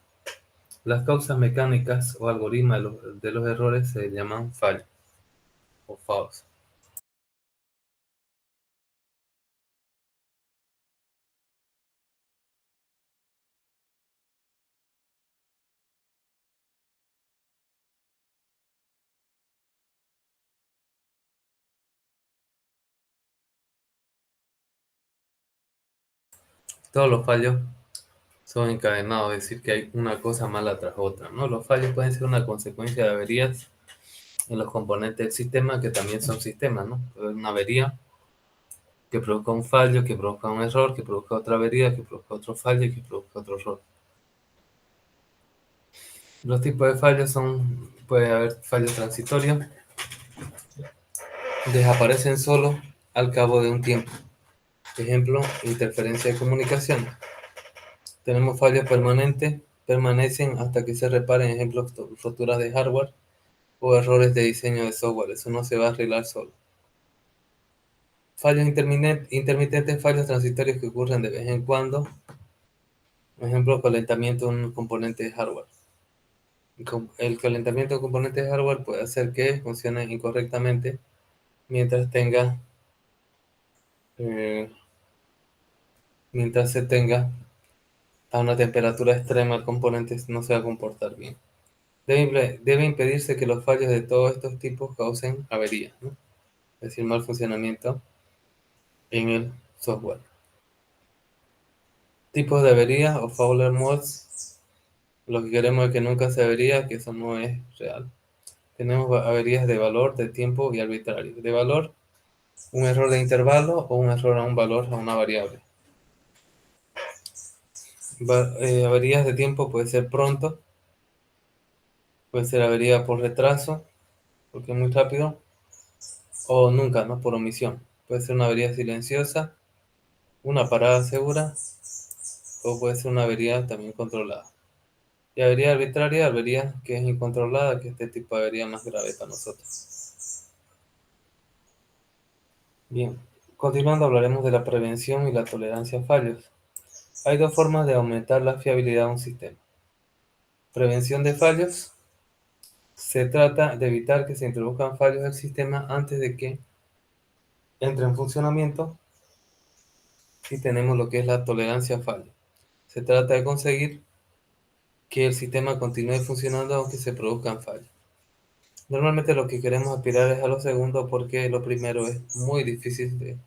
Las causas mecánicas o algoritmos de los errores se llaman fallos o faults. Todos los fallos son encadenados, es decir, que hay una cosa mala tras otra, ¿no? Los fallos pueden ser una consecuencia de averías en los componentes del sistema, que también son sistemas, ¿no? Una avería que provoca un fallo, que provoca un error, que provoca otra avería, que provoca otro fallo y que provoca otro error. Los tipos de fallos son, puede haber fallos transitorios, desaparecen solo al cabo de un tiempo. Ejemplo, interferencia de comunicación. Tenemos fallos permanentes, permanecen hasta que se reparen, ejemplo, roturas de hardware o errores de diseño de software. Eso no se va a arreglar solo. Fallos intermitentes, fallos transitorios que ocurren de vez en cuando. Por ejemplo, calentamiento de un componente de hardware. El calentamiento de un componente de hardware puede hacer que funcione incorrectamente mientras eh, mientras se tenga a una temperatura extrema, el componente no se va a comportar bien. Debe impedirse que los fallos de todos estos tipos causen averías, ¿no? Es decir, mal funcionamiento en el software. Tipos de averías o failure modes. Lo que queremos es que nunca se avería, que eso no es real. Tenemos averías de valor, de tiempo y arbitrario. De valor, un error de intervalo o un error a un valor, a una variable. Averías de tiempo puede ser pronto, puede ser avería por retraso, porque es muy rápido, o nunca, ¿no? Por omisión. Puede ser una avería silenciosa, una parada segura, o puede ser una avería también controlada. Y avería arbitraria, avería que es incontrolada, que es este tipo de avería más grave para nosotros. Bien, continuando hablaremos de la prevención y la tolerancia a fallos. Hay dos formas de aumentar la fiabilidad de un sistema. Prevención de fallos. Se trata de evitar que se introduzcan fallos del sistema antes de que entre en funcionamiento, y tenemos lo que es la tolerancia a fallos. Se trata de conseguir que el sistema continúe funcionando aunque se produzcan fallos. Normalmente lo que queremos aspirar es a lo segundo porque lo primero es muy difícil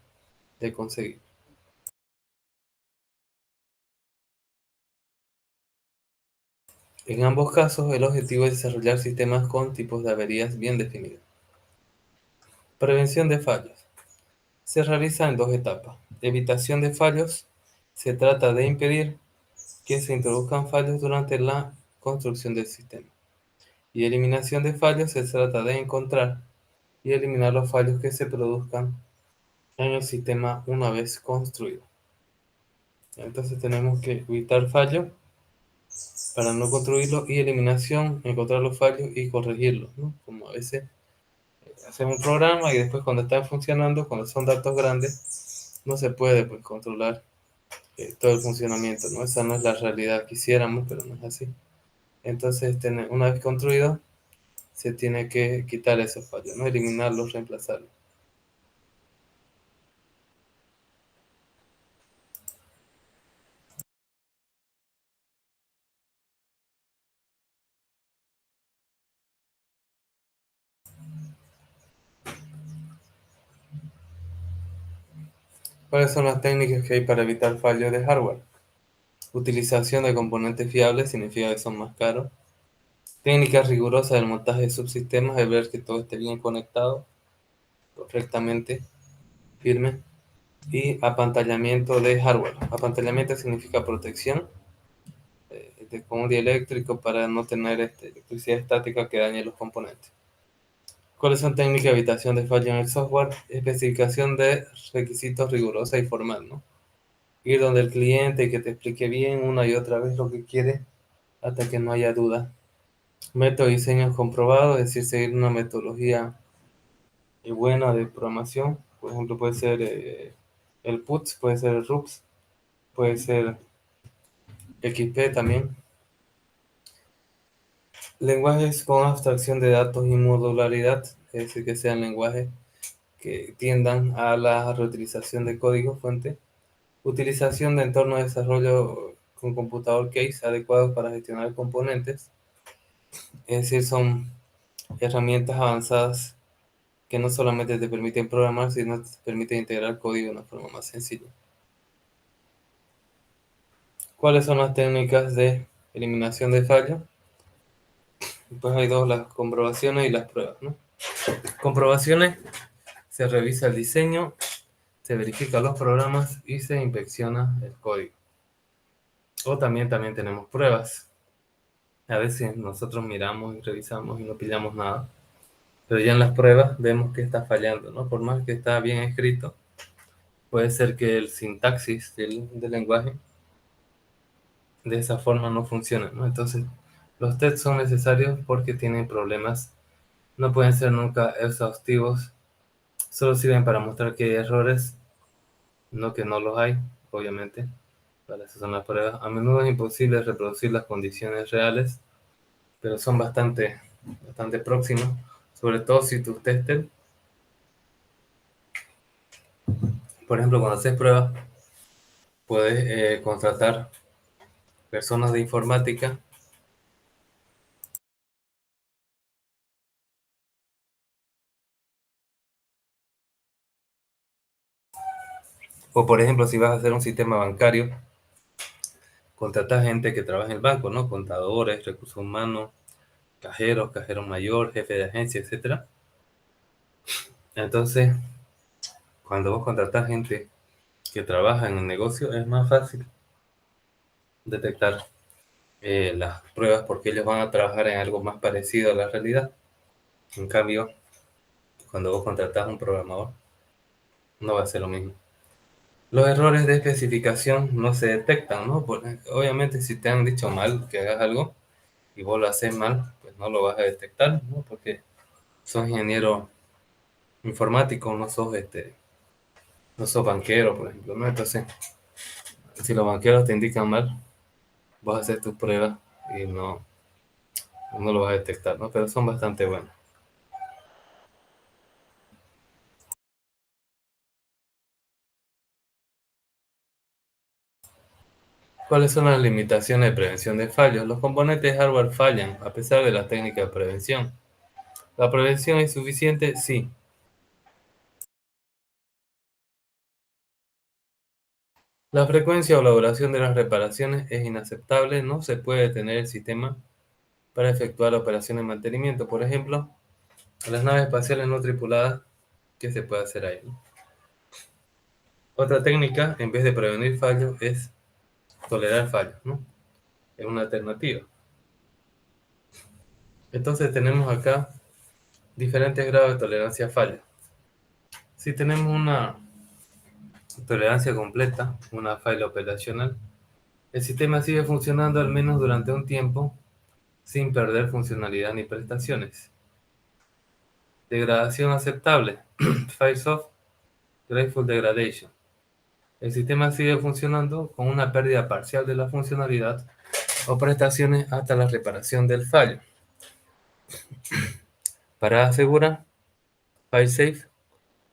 de conseguir. En ambos casos, el objetivo es desarrollar sistemas con tipos de averías bien definidos. Prevención de fallos. Se realiza en dos etapas. Evitación de fallos. Se trata de impedir que se introduzcan fallos durante la construcción del sistema. Y eliminación de fallos se trata de encontrar y eliminar los fallos que se produzcan en el sistema una vez construido. Entonces tenemos que evitar fallos para no construirlo, y eliminación, encontrar los fallos y corregirlos, ¿no? Como a veces hacemos un programa y después cuando está funcionando, cuando son datos grandes, no se puede pues controlar todo el funcionamiento, ¿no? Esa no es la realidad, quisiéramos, pero no es así. Entonces, una vez construido, se tiene que quitar esos fallos, ¿no? Eliminarlos, reemplazarlos. ¿Cuáles son las técnicas que hay para evitar fallos de hardware? Utilización de componentes fiables significa que son más caros. Técnicas rigurosas del montaje de subsistemas, de ver que todo esté bien conectado, correctamente, firme. Y apantallamiento de hardware. Apantallamiento significa protección con un dieléctrico para no tener electricidad estática que dañe los componentes. ¿Cuáles son técnicas de evitación de fallo en el software? Especificación de requisitos rigurosa y formal, ¿no? Ir donde el cliente y que te explique bien una y otra vez lo que quiere hasta que no haya duda. Método de diseño comprobado, es decir, seguir una metodología buena de programación. Por ejemplo, puede ser el PUTS, puede ser el RUPS, puede ser XP también. Lenguajes con abstracción de datos y modularidad, es decir, que sean lenguajes que tiendan a la reutilización de código fuente. Utilización de entornos de desarrollo con computador case adecuados para gestionar componentes, es decir, son herramientas avanzadas que no solamente te permiten programar, sino te permiten integrar código de una forma más sencilla. ¿Cuáles son las técnicas de eliminación de fallos? Pues hay dos, las comprobaciones y las pruebas, ¿no? Comprobaciones: se revisa el diseño, se verifican los programas y se inspecciona el código. O también tenemos pruebas. A veces nosotros miramos y revisamos y no pillamos nada, pero ya en las pruebas vemos que está fallando, ¿no? Por más que está bien escrito, puede ser que el sintaxis del lenguaje de esa forma no funcione, ¿no? Entonces, los tests son necesarios porque tienen problemas, no pueden ser nunca exhaustivos, solo sirven para mostrar que hay errores, no que no los hay, obviamente. Para eso son las pruebas. A menudo es imposible reproducir las condiciones reales, pero son bastante próximos, sobre todo si tus testers, por ejemplo, cuando haces pruebas, puedes contratar personas de informática, o por ejemplo, si vas a hacer un sistema bancario, contratas gente que trabaja en el banco, ¿no? Contadores, recursos humanos, cajeros, cajero mayor, jefe de agencia, etcétera. Entonces, cuando vos contratás gente que trabaja en el negocio, es más fácil detectar las pruebas porque ellos van a trabajar en algo más parecido a la realidad. En cambio, cuando vos contratás a un programador, no va a ser lo mismo. Los errores de especificación no se detectan, ¿no? Obviamente, si te han dicho mal que hagas algo y vos lo haces mal, pues no lo vas a detectar, ¿no? Porque sos ingeniero informático, no sos banquero, por ejemplo, ¿no? Entonces, si los banqueros te indican mal, vas a hacer tus pruebas y no lo vas a detectar, ¿no? Pero son bastante buenos. ¿Cuáles son las limitaciones de prevención de fallos? Los componentes de hardware fallan a pesar de la técnica de prevención. ¿La prevención es suficiente? Sí. La frecuencia o la duración de las reparaciones es inaceptable. No se puede detener el sistema para efectuar operaciones de mantenimiento. Por ejemplo, a las naves espaciales no tripuladas, ¿qué se puede hacer ahí? Otra técnica, en vez de prevenir fallos, es tolerar fallos, ¿no? Es una alternativa. Entonces tenemos acá diferentes grados de tolerancia a fallos. Si tenemos una tolerancia completa, una falla operacional, el sistema sigue funcionando al menos durante un tiempo sin perder funcionalidad ni prestaciones. Degradación aceptable. Face-off, Grateful Degradation. El sistema sigue funcionando con una pérdida parcial de la funcionalidad o prestaciones hasta la reparación del fallo. Parada segura, Fail-safe.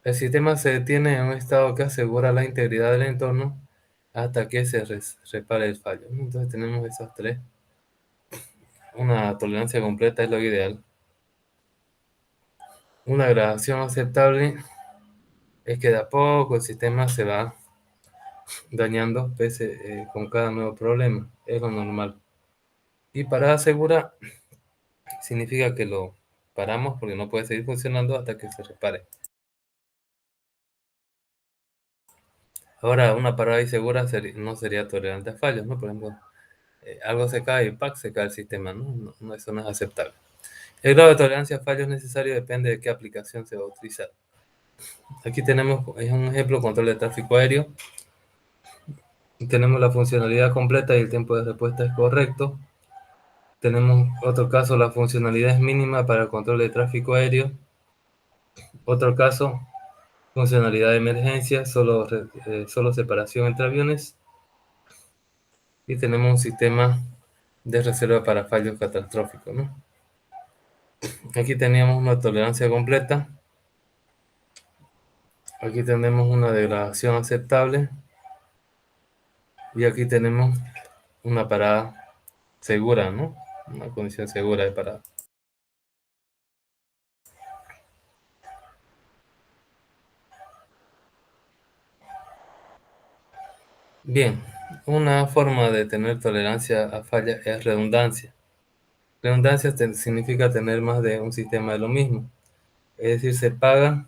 El sistema se detiene en un estado que asegura la integridad del entorno hasta que se repare el fallo. Entonces tenemos esos tres. Una tolerancia completa es lo ideal. Una gradación aceptable es que de a poco el sistema se va dañando con cada nuevo problema. Es lo normal. Y parada segura significa que lo paramos porque no puede seguir funcionando hasta que se repare. Ahora, una parada insegura no sería tolerante a fallos, ¿no? Por ejemplo, algo se cae y ¡pac! Se cae el sistema, ¿no? Eso no es aceptable. El grado de tolerancia a fallos necesario depende de qué aplicación se va a utilizar. Aquí tenemos, es un ejemplo, control de tráfico aéreo. Tenemos la funcionalidad completa y el tiempo de respuesta es correcto. Tenemos otro caso, la funcionalidad es mínima para el control de tráfico aéreo. Otro caso, funcionalidad de emergencia, solo separación entre aviones. Y tenemos un sistema de reserva para fallos catastróficos, ¿no? Aquí teníamos una tolerancia completa. Aquí tenemos una degradación aceptable. Y aquí tenemos una parada segura, ¿no? Una condición segura de parada. Bien, una forma de tener tolerancia a fallas es redundancia. Redundancia significa tener más de un sistema de lo mismo. Es decir, se paga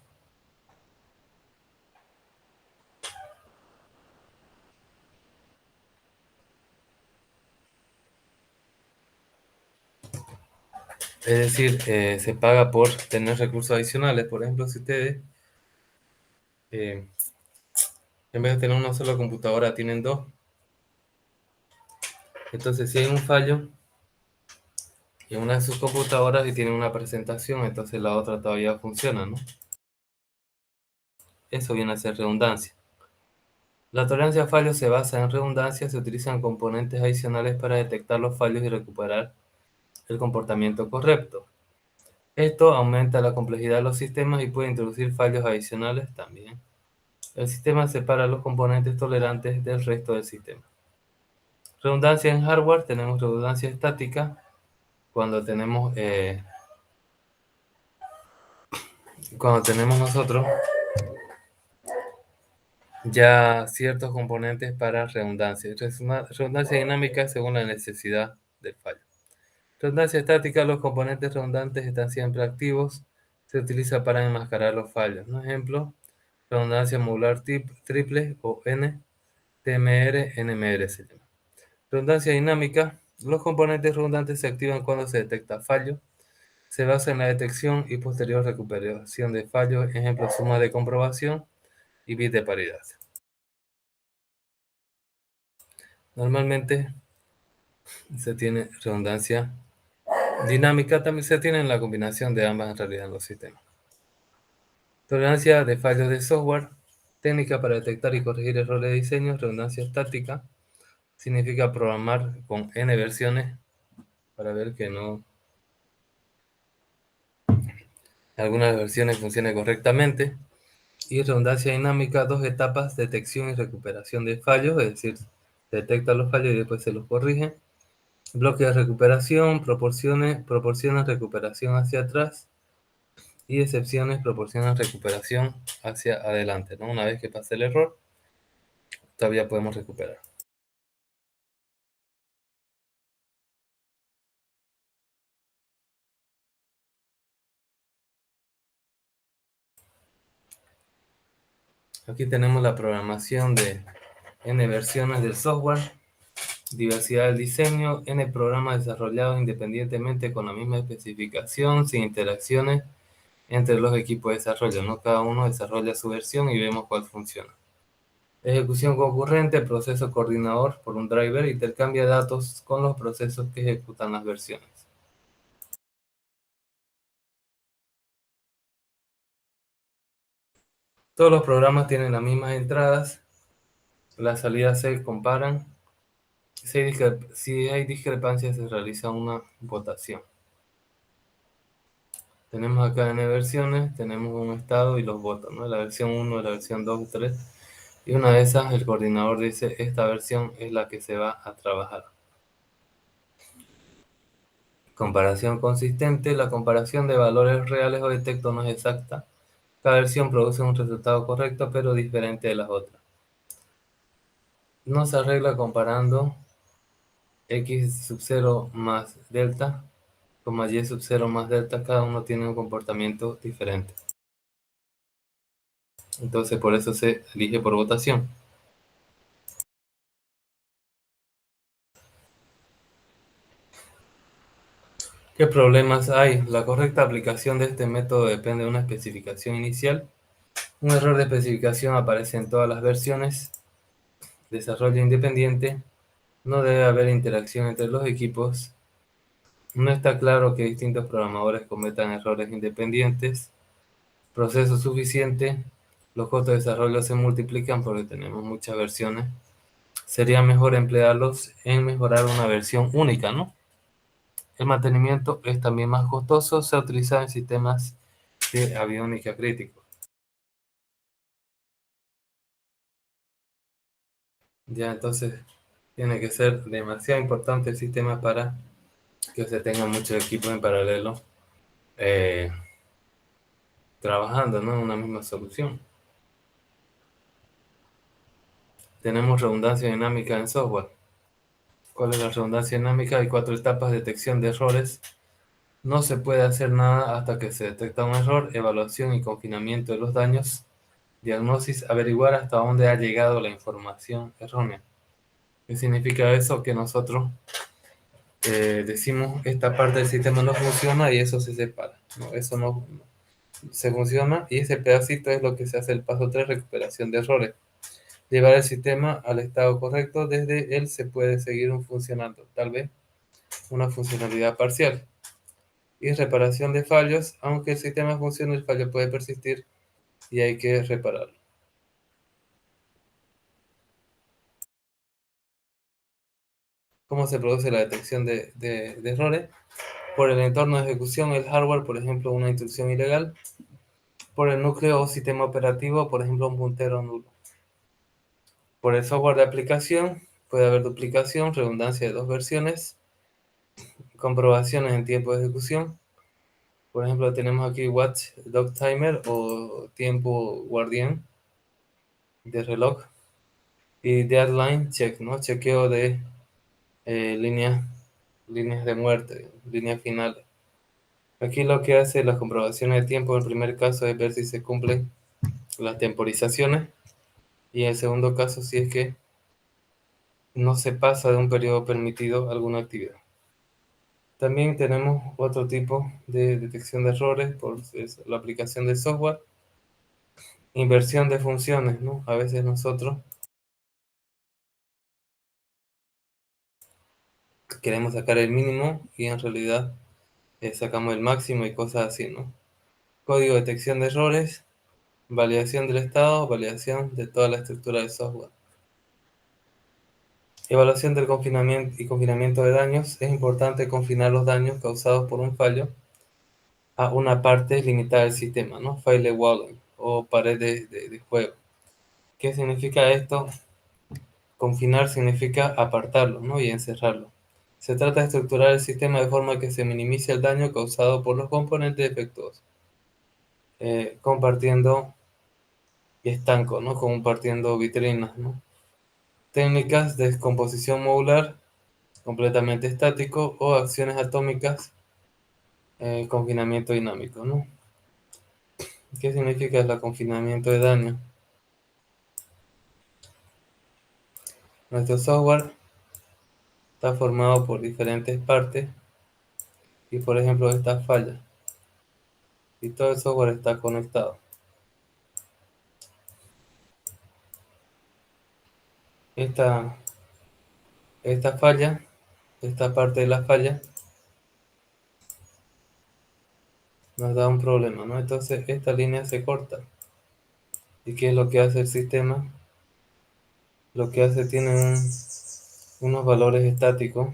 se paga por tener recursos adicionales. Por ejemplo, si ustedes, eh, en vez de tener una sola computadora, tienen dos. Entonces, si hay un fallo en una de sus computadoras y tienen una presentación, entonces la otra todavía funciona, ¿no? Eso viene a ser redundancia. La tolerancia a fallos se basa en redundancia, se utilizan componentes adicionales para detectar los fallos y recuperar el comportamiento correcto. Esto aumenta la complejidad de los sistemas y puede introducir fallos adicionales también. El sistema separa los componentes tolerantes del resto del sistema. Redundancia en hardware, tenemos redundancia estática, cuando tenemos nosotros ya ciertos componentes para redundancia. Redundancia dinámica según la necesidad del fallo. Redundancia estática, los componentes redundantes están siempre activos. Se utiliza para enmascarar los fallos. Un ejemplo, redundancia modular triple o NTMR, NMR se llama. Redundancia dinámica. Los componentes redundantes se activan cuando se detecta fallo. Se basa en la detección y posterior recuperación de fallos, ejemplo, suma de comprobación y bit de paridad. Normalmente se tiene redundancia dinámica, también se tiene en la combinación de ambas en realidad en los sistemas. Tolerancia de fallos de software, técnica para detectar y corregir errores de diseño. Redundancia estática, significa programar con n versiones para ver que no algunas versiones funcionen correctamente. Y redundancia dinámica, dos etapas, detección y recuperación de fallos, es decir, se detecta los fallos y después se los corrige. Bloque de recuperación, proporciona recuperación hacia atrás y excepciones proporcionan recuperación hacia adelante, ¿no? Una vez que pase el error, todavía podemos recuperar. Aquí tenemos la programación de N versiones del software, diversidad del diseño, N programas desarrollados independientemente con la misma especificación, sin interacciones entre los equipos de desarrollo, ¿no? Cada uno desarrolla su versión y vemos cuál funciona. Ejecución concurrente, proceso coordinador por un driver, intercambia datos con los procesos que ejecutan las versiones. Todos los programas tienen las mismas entradas, las salidas se comparan. Si hay discrepancias se realiza una votación. Tenemos acá N versiones, tenemos un estado y los votos, ¿no? La versión 1, la versión 2 y 3. Y una de esas el coordinador dice, esta versión es la que se va a trabajar. Comparación consistente. La comparación de valores reales o de texto no es exacta. Cada versión produce un resultado correcto pero diferente de las otras. No se arregla comparando x sub 0 más delta, y sub 0 más delta, cada uno tiene un comportamiento diferente. Entonces por eso se elige por votación. ¿Qué problemas hay? La correcta aplicación de este método depende de una especificación inicial. Un error de especificación aparece en todas las versiones. Desarrollo independiente. No debe haber interacción entre los equipos. No está claro que distintos programadores cometan errores independientes. Proceso suficiente. Los costos de desarrollo se multiplican porque tenemos muchas versiones. Sería mejor emplearlos en mejorar una versión única, ¿no? El mantenimiento es también más costoso. Se utiliza en sistemas de aviónica críticos. Ya, entonces tiene que ser demasiado importante el sistema para que se tenga muchos equipos en paralelo eh, trabajando, ¿no? En una misma solución. Tenemos redundancia dinámica en software. ¿Cuál es la redundancia dinámica? Hay 4 etapas: detección de errores. No se puede hacer nada hasta que se detecta un error. Evaluación y confinamiento de los daños. Diagnosis, averiguar hasta dónde ha llegado la información errónea. ¿Qué significa eso? Que nosotros decimos esta parte del sistema no funciona y eso se separa. No, eso no se funciona y ese pedacito es lo que se hace el paso 3, recuperación de errores. Llevar el sistema al estado correcto, desde él se puede seguir funcionando, tal vez una funcionalidad parcial. Y reparación de fallos, aunque el sistema funcione, el fallo puede persistir y hay que repararlo. ¿Cómo se produce la detección de errores? Por el entorno de ejecución, el hardware, por ejemplo, una instrucción ilegal. Por el núcleo o sistema operativo, por ejemplo, un puntero nulo. Por el software de aplicación, puede haber duplicación, redundancia de dos versiones, comprobaciones en tiempo de ejecución. Por ejemplo, tenemos aquí Watch Dog Timer o tiempo guardián de reloj. Y Deadline Check, ¿no? Chequeo de líneas de muerte, líneas finales. Aquí lo que hace las comprobaciones de tiempo, en el primer caso es ver si se cumplen las temporizaciones. Y en el segundo caso, si es que no se pasa de un periodo permitido a alguna actividad. También tenemos otro tipo de detección de errores por la aplicación de software, inversión de funciones, ¿no? A veces nosotros queremos sacar el mínimo y en realidad sacamos el máximo y cosas así, ¿no? Código de detección de errores, validación del estado, validación de toda la estructura del software. Evaluación del confinamiento y confinamiento de daños. Es importante confinar los daños causados por un fallo a una parte limitada del sistema, ¿no? Firewalling o pared de juego. ¿Qué significa esto? Confinar significa apartarlo, ¿no? Y encerrarlo. Se trata de estructurar el sistema de forma que se minimice el daño causado por los componentes defectuosos, compartiendo estanco, ¿no? Compartiendo vitrinas, ¿no? Técnicas de descomposición modular completamente estático o acciones atómicas, confinamiento dinámico, ¿no? ¿Qué significa el confinamiento de daño? Nuestro software está formado por diferentes partes y por ejemplo esta falla y todo el software está conectado. Esta, esta falla, esta parte de la falla nos da un problema, ¿no? Entonces esta línea se corta. ¿Y qué es lo que hace el sistema? Lo que hace tiene unos valores estáticos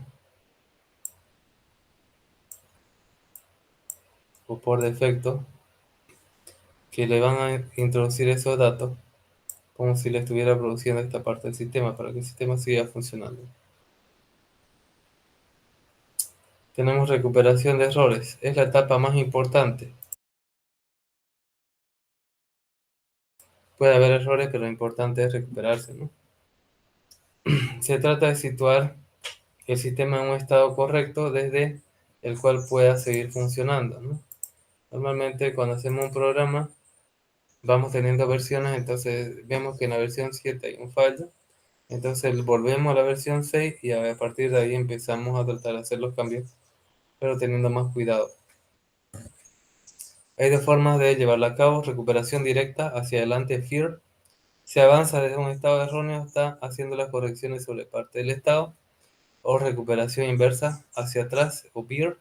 o por defecto que le van a introducir esos datos como si le estuviera produciendo esta parte del sistema para que el sistema siga funcionando. Tenemos recuperación de errores. Es la etapa más importante. Puede haber errores, pero lo importante es recuperarse, ¿no? Se trata de situar el sistema en un estado correcto desde el cual pueda seguir funcionando, ¿no? Normalmente cuando hacemos un programa vamos teniendo versiones, entonces vemos que en la versión 7 hay un fallo, entonces volvemos a la versión 6 y a partir de ahí empezamos a tratar de hacer los cambios, pero teniendo más cuidado. Hay dos formas de llevarla a cabo: recuperación directa hacia adelante, FEAR. Se avanza desde un estado erróneo hasta haciendo las correcciones sobre parte del estado, o recuperación inversa hacia atrás, o BEAR.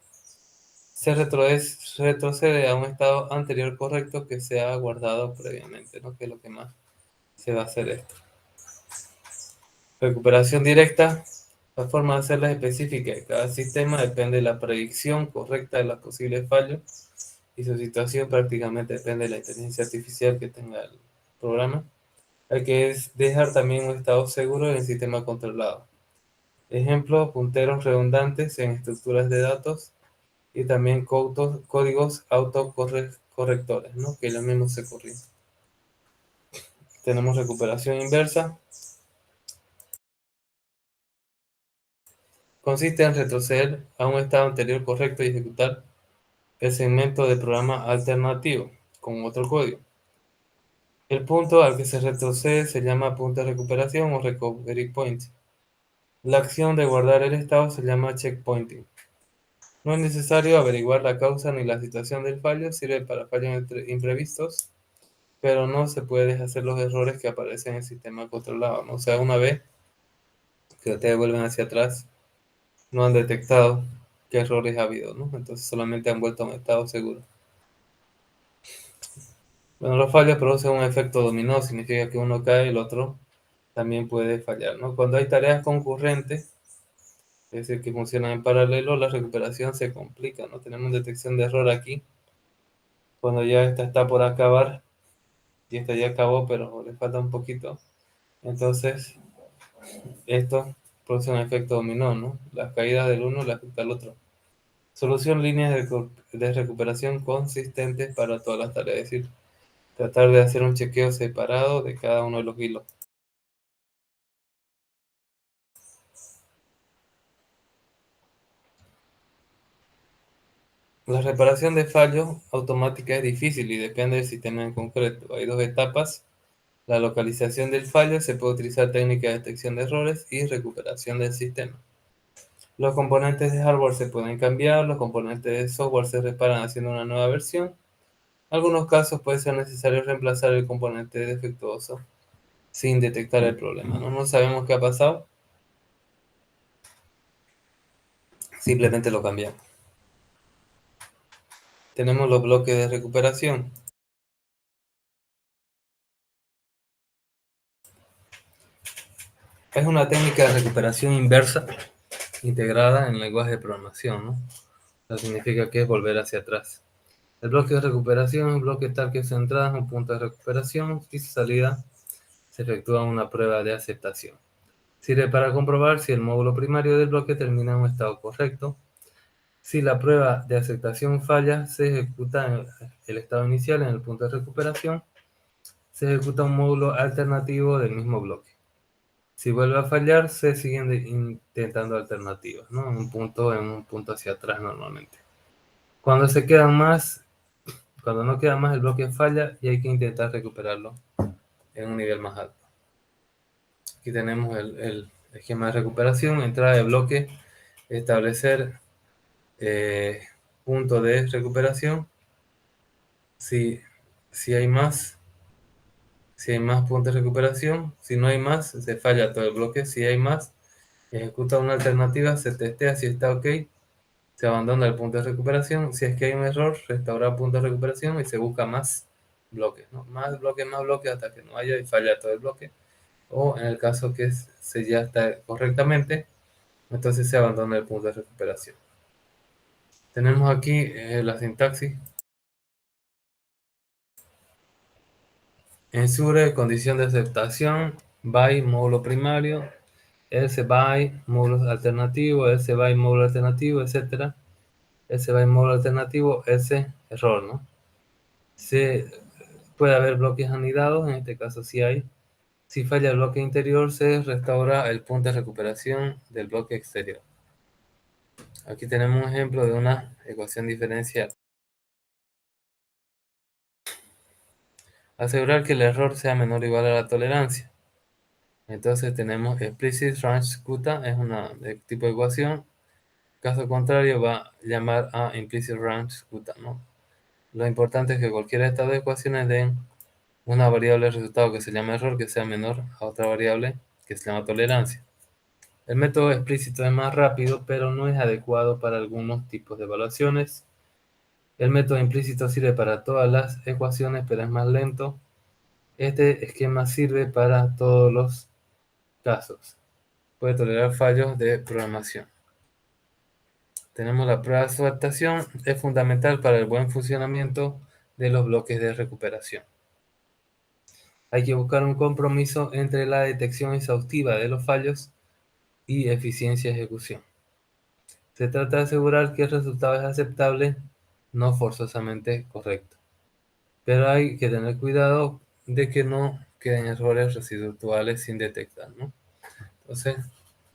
Se retrocede a un estado anterior correcto que se ha guardado previamente, ¿no? Que es lo que más se va a hacer esto. Recuperación directa. La forma de hacerla es específica. Cada sistema depende de la predicción correcta de los posibles fallos y su situación prácticamente depende de la inteligencia artificial que tenga el programa. Hay que dejar también un estado seguro en el sistema controlado. Ejemplo, punteros redundantes en estructuras de datos y también códigos autocorrectores, ¿no? Que ellos mismos se corrigen. Tenemos recuperación inversa. Consiste en retroceder a un estado anterior correcto y ejecutar el segmento de programa alternativo con otro código. El punto al que se retrocede se llama punto de recuperación o recovery point. La acción de guardar el estado se llama checkpointing. No es necesario averiguar la causa ni la situación del fallo, sirve para fallos imprevistos, pero no se puede deshacer los errores que aparecen en el sistema controlado, ¿no? O sea, una vez que ustedes vuelven hacia atrás, no han detectado qué errores ha habido, ¿no? Entonces solamente han vuelto a un estado seguro. Bueno, los fallos producen un efecto dominó, significa que uno cae y el otro también puede fallar, ¿no? Cuando hay tareas concurrentes, es decir, que funcionan en paralelo, la recuperación se complica, ¿no? Tenemos detección de error aquí, cuando ya esta está por acabar, y esta ya acabó, pero le falta un poquito. Entonces, esto produce un efecto dominó, ¿no? Las caídas del uno le afecta al otro. Solución: líneas de recuperación consistentes para todas las tareas, es decir, tratar de hacer un chequeo separado de cada uno de los hilos. La reparación de fallos automática es difícil y depende del sistema en concreto. Hay dos etapas la localización del fallo, se puede utilizar técnicas de detección de errores y recuperación del sistema. Los componentes de hardware se pueden cambiar, los componentes de software se reparan haciendo una nueva versión. En algunos casos puede ser necesario reemplazar el componente defectuoso sin detectar el problema. No sabemos qué ha pasado, simplemente lo cambiamos. Tenemos los bloques de recuperación. Es una técnica de recuperación inversa integrada en el lenguaje de programación, ¿no? Eso significa que es volver hacia atrás. El bloque de recuperación es un bloque tal que su entrada es un punto de recuperación y su salida se efectúa una prueba de aceptación. Sirve para comprobar si el módulo primario del bloque termina en un estado correcto. Si la prueba de aceptación falla, se ejecuta el estado inicial en el punto de recuperación. Se ejecuta un módulo alternativo del mismo bloque. Si vuelve a fallar, se siguen intentando alternativas, ¿no? En un punto hacia atrás normalmente. Cuando no queda más, el bloque falla y hay que intentar recuperarlo en un nivel más alto. Aquí tenemos el esquema de recuperación, entrada de bloque, establecer punto de recuperación. Si hay más puntos de recuperación, si no hay más, se falla todo el bloque. Si hay más, ejecuta una alternativa, se testea si está ok, se abandona el punto de recuperación. Si es que hay un error, restaura el punto de recuperación y se busca más bloques, ¿no? Más bloques hasta que no haya y falla todo el bloque. O en el caso que se ya está correctamente, entonces se abandona el punto de recuperación. Tenemos aquí la sintaxis. Ensure condición de aceptación, by módulo primario, else by módulo alternativo, else by módulo alternativo, etc. Else by módulo alternativo, else error, ¿no? Puede haber bloques anidados, en este caso sí hay. Si falla el bloque interior, se restaura el punto de recuperación del bloque exterior. Aquí tenemos un ejemplo de una ecuación diferencial. Asegurar que el error sea menor o igual a la tolerancia. Entonces tenemos explicit range quota, es una tipo de ecuación. Caso contrario va a llamar a implicit range quota, ¿no? Lo importante es que cualquiera de estas dos ecuaciones den una variable de resultado que se llama error que sea menor a otra variable que se llama tolerancia. El método explícito es más rápido, pero no es adecuado para algunos tipos de evaluaciones. El método implícito sirve para todas las ecuaciones, pero es más lento. Este esquema sirve para todos los casos. Puede tolerar fallos de programación. Tenemos la prueba de aceptación. Es fundamental para el buen funcionamiento de los bloques de recuperación. Hay que buscar un compromiso entre la detección exhaustiva de los fallos y eficiencia de ejecución. Se trata de asegurar que el resultado es aceptable, no forzosamente correcto. Pero hay que tener cuidado de que no queden errores residuales sin detectar, ¿no? Entonces,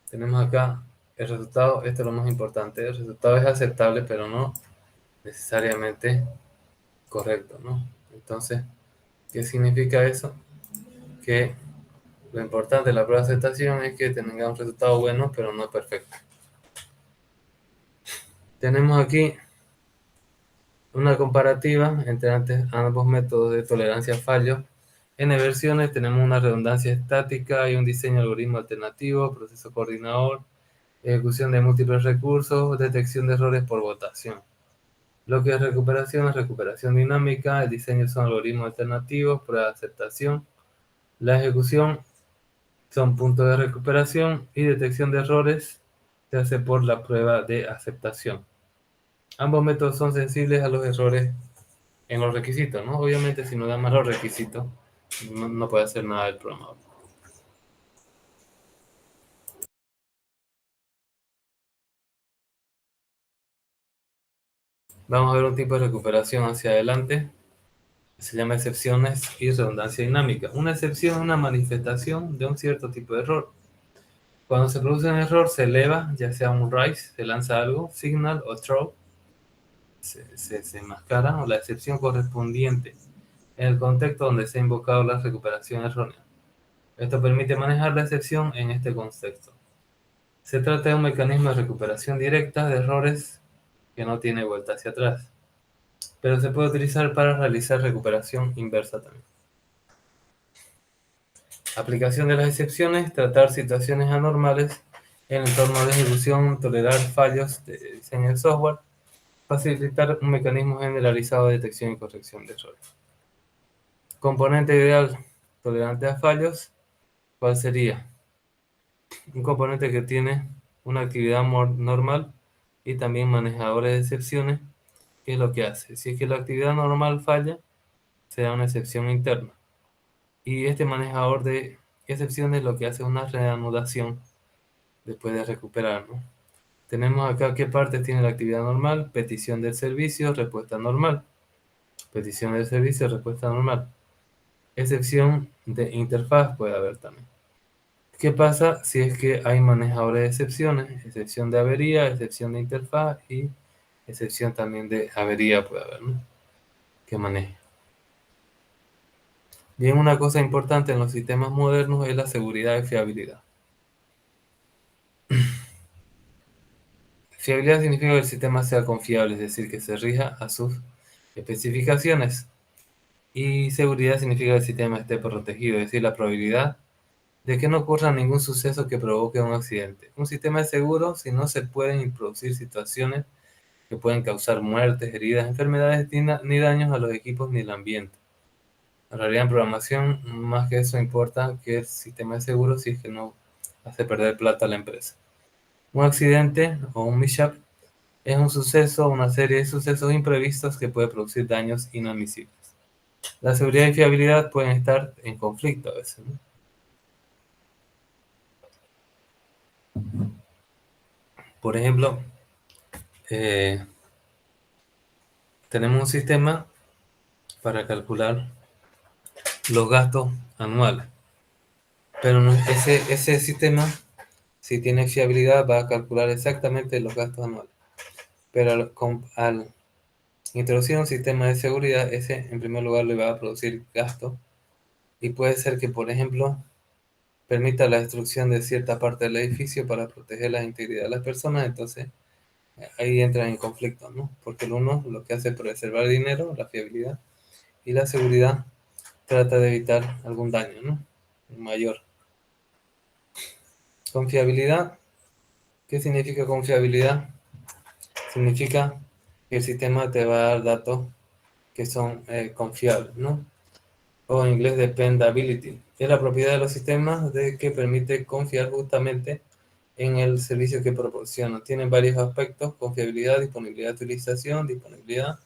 tenemos acá el resultado, esto es lo más importante, el resultado es aceptable, pero no necesariamente correcto, ¿no? Entonces, ¿qué significa eso? Que lo importante de la prueba de aceptación es que tenga un resultado bueno, pero no perfecto. Tenemos aquí una comparativa entre ambos métodos de tolerancia a fallos. En versiones tenemos una redundancia estática y un diseño de algoritmo alternativo, proceso coordinador, ejecución de múltiples recursos, detección de errores por votación. Bloque de recuperación es recuperación dinámica, el diseño son algoritmos alternativos, prueba de aceptación, la ejecución son puntos de recuperación y detección de errores se hace por la prueba de aceptación. Ambos métodos son sensibles a los errores en los requisitos, ¿no? Obviamente si no da más los requisitos, no puede hacer nada el programador. Vamos a ver un tipo de recuperación hacia adelante. Se llama excepciones y redundancia dinámica. Una excepción es una manifestación de un cierto tipo de error. Cuando se produce un error, se eleva, ya sea un rise, se lanza algo, signal o throw, se enmascara, o la excepción correspondiente en el contexto donde se ha invocado la recuperación errónea. Esto permite manejar la excepción en este contexto. Se trata de un mecanismo de recuperación directa de errores que no tiene vuelta hacia atrás, pero se puede utilizar para realizar recuperación inversa también. Aplicación de las excepciones, tratar situaciones anormales en el entorno de ejecución, tolerar fallos de diseño de software, facilitar un mecanismo generalizado de detección y corrección de errores. Componente ideal tolerante a fallos, ¿cuál sería? Un componente que tiene una actividad normal y también manejadores de excepciones. ¿Qué es lo que hace? Si es que la actividad normal falla, se da una excepción interna. Y este manejador de excepciones lo que hace es una reanudación después de recuperar, ¿no? Tenemos acá qué parte tiene la actividad normal: petición del servicio, respuesta normal. Petición del servicio, respuesta normal. Excepción de interfaz puede haber también. ¿Qué pasa si es que hay manejadores de excepciones? Excepción de avería, excepción de interfaz y excepción también de avería puede haber, ¿no? Que maneje. Bien, una cosa importante en los sistemas modernos es la seguridad y fiabilidad. Fiabilidad significa que el sistema sea confiable, es decir, que se rija a sus especificaciones. Y seguridad significa que el sistema esté protegido, es decir, la probabilidad de que no ocurra ningún suceso que provoque un accidente. Un sistema es seguro si no se pueden introducir situaciones que pueden causar muertes, heridas, enfermedades ni daños a los equipos ni el ambiente. En realidad, en programación, más que eso, importa que el sistema es seguro si es que no hace perder plata a la empresa. Un accidente o un mishap es un suceso, una serie de sucesos imprevistos que puede producir daños inadmisibles. La seguridad y fiabilidad pueden estar en conflicto a veces, ¿no? Por ejemplo, eh, tenemos un sistema para calcular los gastos anuales, pero ese sistema, si tiene fiabilidad, va a calcular exactamente los gastos anuales. Pero al introducir un sistema de seguridad, ese en primer lugar le va a producir gastos y puede ser que, por ejemplo, permita la destrucción de cierta parte del edificio para proteger la integridad de las personas. Entonces ahí entran en conflicto, ¿no? Porque el uno lo que hace es preservar dinero, la fiabilidad, y la seguridad trata de evitar algún daño, ¿no? Mayor. Confiabilidad. ¿Qué significa confiabilidad? Significa que el sistema te va a dar datos que son confiables, ¿no? O en inglés dependability. Es la propiedad de los sistemas de que permite confiar justamente en el servicio que proporciona. Tienen varios aspectos: confiabilidad, disponibilidad de utilización, disponibilidad,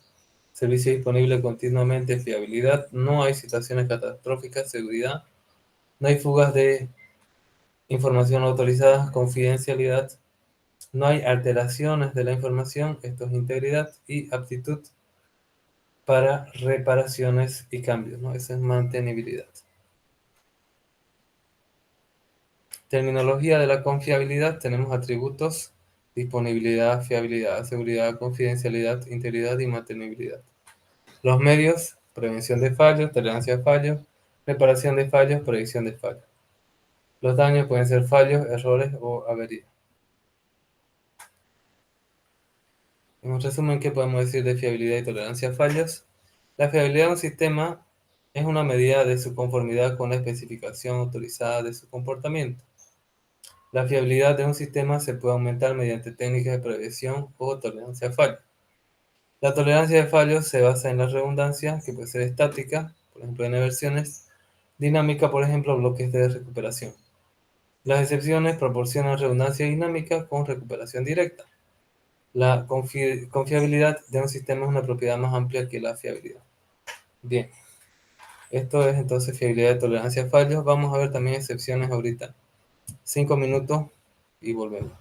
servicio disponible continuamente, fiabilidad, no hay situaciones catastróficas, seguridad, no hay fugas de información autorizada, confidencialidad, no hay alteraciones de la información, esto es integridad, y aptitud para reparaciones y cambios, ¿no? Eso es mantenibilidad. Terminología de la confiabilidad: tenemos atributos: disponibilidad, fiabilidad, seguridad, confidencialidad, integridad y mantenibilidad. Los medios: prevención de fallos, tolerancia a fallos, reparación de fallos, predicción de fallos. Los daños pueden ser fallos, errores o averías. En un resumen, ¿qué podemos decir de fiabilidad y tolerancia a fallos? La fiabilidad de un sistema es una medida de su conformidad con la especificación autorizada de su comportamiento. La fiabilidad de un sistema se puede aumentar mediante técnicas de prevención o tolerancia a fallos. La tolerancia de fallos se basa en la redundancia, que puede ser estática, por ejemplo en versiones, dinámica, por ejemplo bloques de recuperación. Las excepciones proporcionan redundancia dinámica con recuperación directa. La confiabilidad de un sistema es una propiedad más amplia que la fiabilidad. Bien, esto es entonces fiabilidad y tolerancia a fallos. Vamos a ver también excepciones ahorita. 5 minutos y volvemos.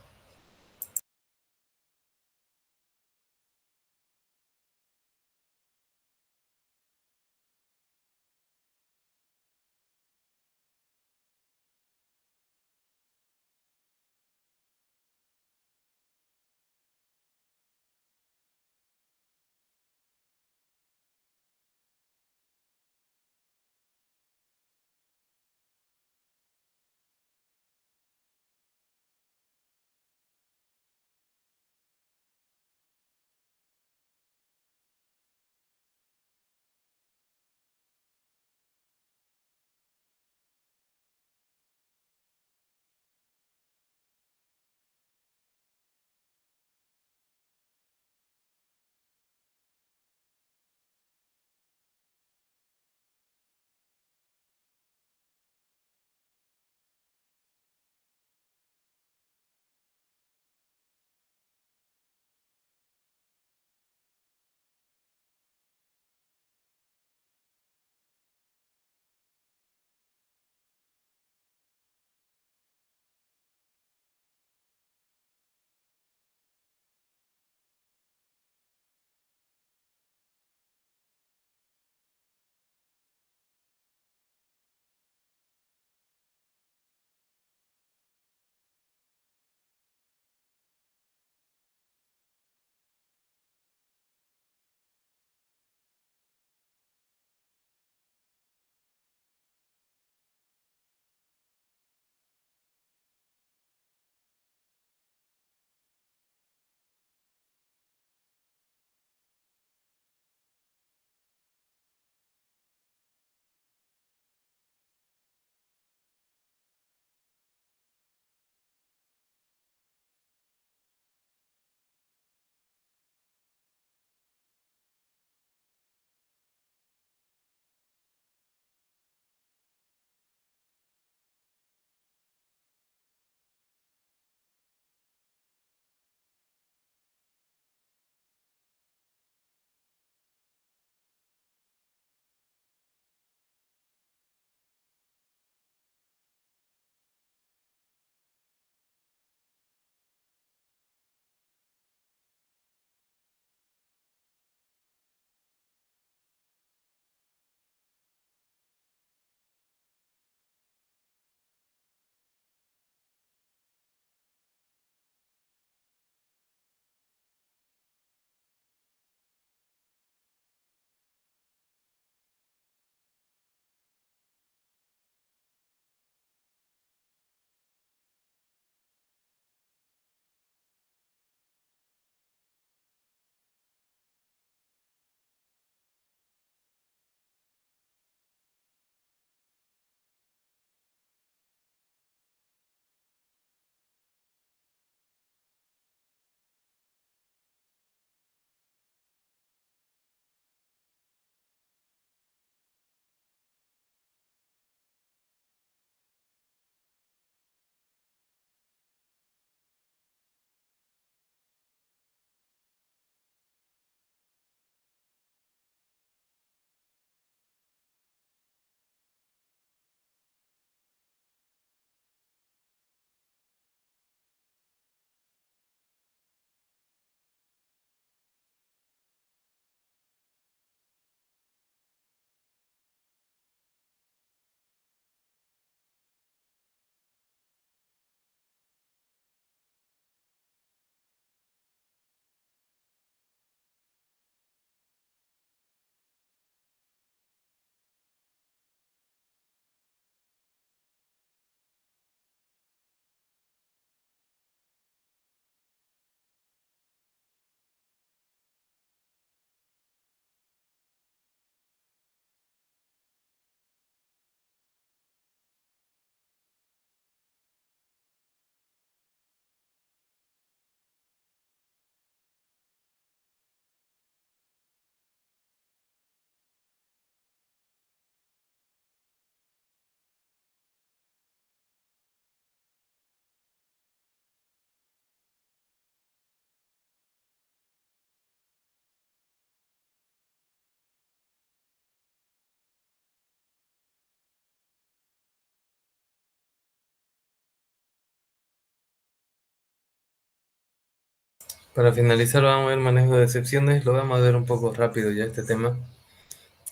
Para finalizar, vamos a ver manejo de excepciones. Lo vamos a ver un poco rápido ya este tema.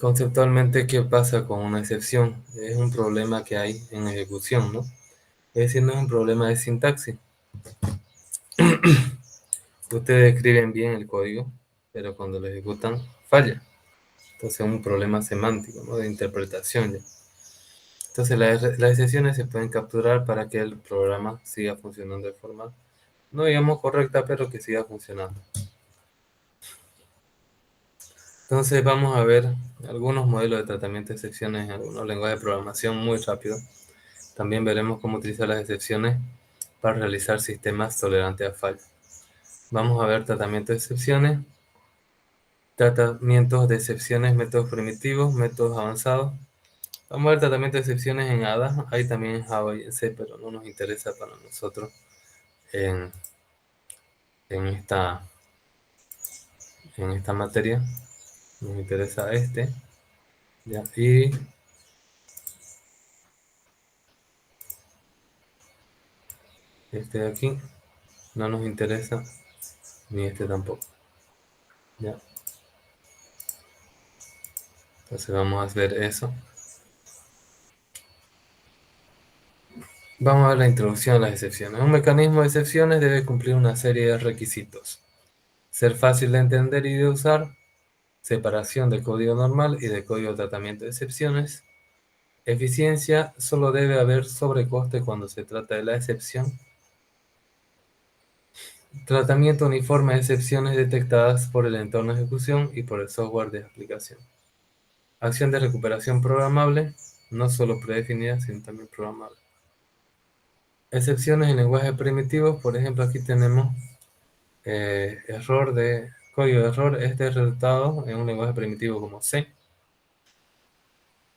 Conceptualmente, ¿qué pasa con una excepción? Es un problema que hay en ejecución, ¿no? Es decir, no es un problema de sintaxis. Ustedes escriben bien el código, pero cuando lo ejecutan, falla. Entonces es un problema semántico, ¿no? De interpretación ya. Entonces las excepciones se pueden capturar para que el programa siga funcionando de forma, no digamos correcta, pero que siga funcionando. Entonces vamos a ver algunos modelos de tratamiento de excepciones en algunos lenguajes de programación muy rápido. También veremos cómo utilizar las excepciones para realizar sistemas tolerantes a fallos. Vamos a ver tratamiento de excepciones, tratamientos de excepciones, métodos primitivos, métodos avanzados. Vamos a ver tratamiento de excepciones en ADA, hay también en Java y en C, pero no nos interesa para nosotros en, en esta, en esta materia. Nos interesa este. ¿Ya? Y este de aquí no nos interesa, ni este tampoco. ¿Ya? Entonces vamos a ver eso. Vamos a ver la introducción a las excepciones. Un mecanismo de excepciones debe cumplir una serie de requisitos. Ser fácil de entender y de usar, separación de código normal y de código de tratamiento de excepciones, eficiencia, solo debe haber sobrecoste cuando se trata de la excepción, tratamiento uniforme de excepciones detectadas por el entorno de ejecución y por el software de aplicación. Acción de recuperación programable, no solo predefinida, sino también programable. Excepciones en lenguajes primitivos, por ejemplo, aquí tenemos error de código de error, este es resultado en un lenguaje primitivo como C.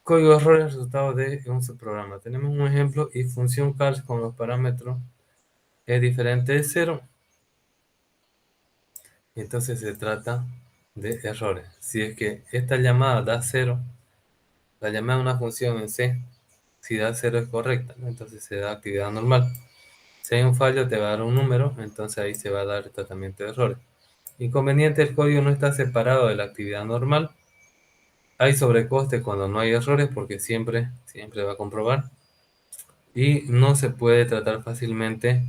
Código de error es el resultado de un subprograma. Tenemos un ejemplo y función cal con los parámetros es diferente de 0. Entonces se trata de errores. Si es que esta llamada da 0, la llamada de una función en C, si da 0 es correcta, ¿no? Entonces se da actividad normal. Si hay un fallo te va a dar un número, entonces ahí se va a dar el tratamiento de errores. Inconveniente, el código no está separado de la actividad normal. Hay sobrecoste cuando no hay errores porque siempre va a comprobar. Y no se puede tratar fácilmente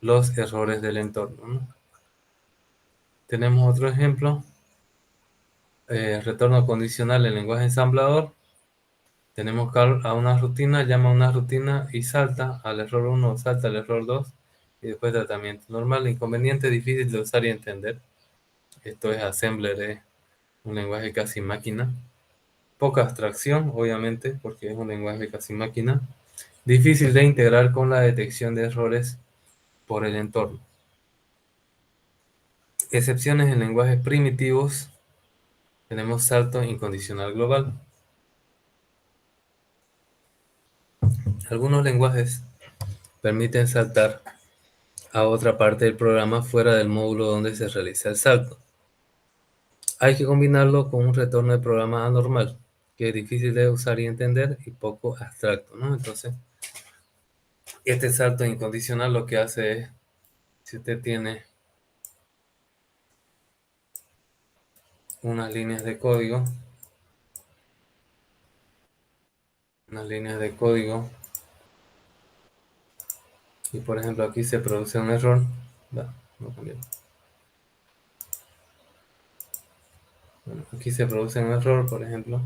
los errores del entorno, ¿no? Tenemos otro ejemplo. Retorno condicional en lenguaje ensamblador. Tenemos call a una rutina, llama a una rutina y salta al error 1, salta al error 2 y después tratamiento normal. Inconveniente, difícil de usar y entender. Esto es Assembler, un lenguaje casi máquina. Poca abstracción, obviamente, porque es un lenguaje casi máquina. Difícil de integrar con la detección de errores por el entorno. Excepciones en lenguajes primitivos. Tenemos salto incondicional global. Algunos lenguajes permiten saltar a otra parte del programa fuera del módulo donde se realiza el salto. Hay que combinarlo con un retorno de programa anormal, que es difícil de usar y entender y poco abstracto, ¿no? Entonces, este salto incondicional lo que hace es, si usted tiene unas líneas de código, y por ejemplo aquí se produce un error, no cambió. Bueno, aquí se produce un error, por ejemplo,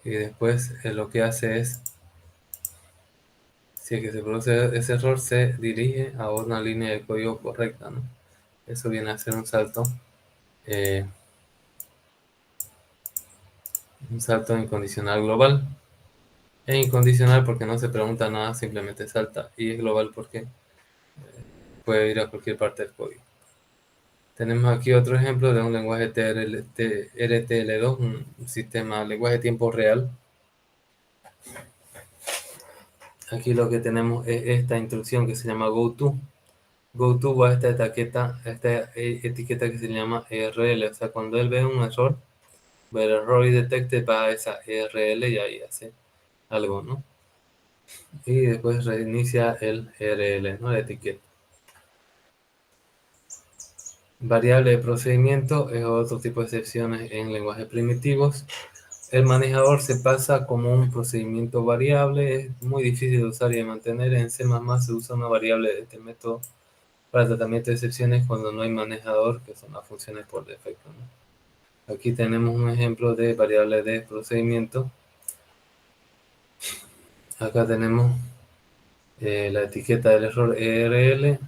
y después lo que hace es, si es que se produce ese error, se dirige a una línea de código correcta, ¿no? Eso viene a ser eh, un salto incondicional global. Es incondicional porque no se pregunta nada, simplemente salta. Y es global porque puede ir a cualquier parte del código. Tenemos aquí otro ejemplo de un lenguaje RTL2, un sistema lenguaje de tiempo real. Aquí lo que tenemos es esta instrucción que se llama goto. Goto va a esta etiqueta que se llama ERL. O sea, cuando él ve un error, ve el error y detecte, va a esa ERL y ahí hace algo, ¿no? Y después reinicia el ERL, ¿no? La etiqueta. Variable de procedimiento es otro tipo de excepciones en lenguajes primitivos. El manejador se pasa como un procedimiento variable, es muy difícil de usar y de mantener. En C++ se usa una variable de este método para tratamiento de excepciones cuando no hay manejador, que son las funciones por defecto, ¿no? Aquí tenemos un ejemplo de variable de procedimiento. Acá tenemos la etiqueta del error ERL.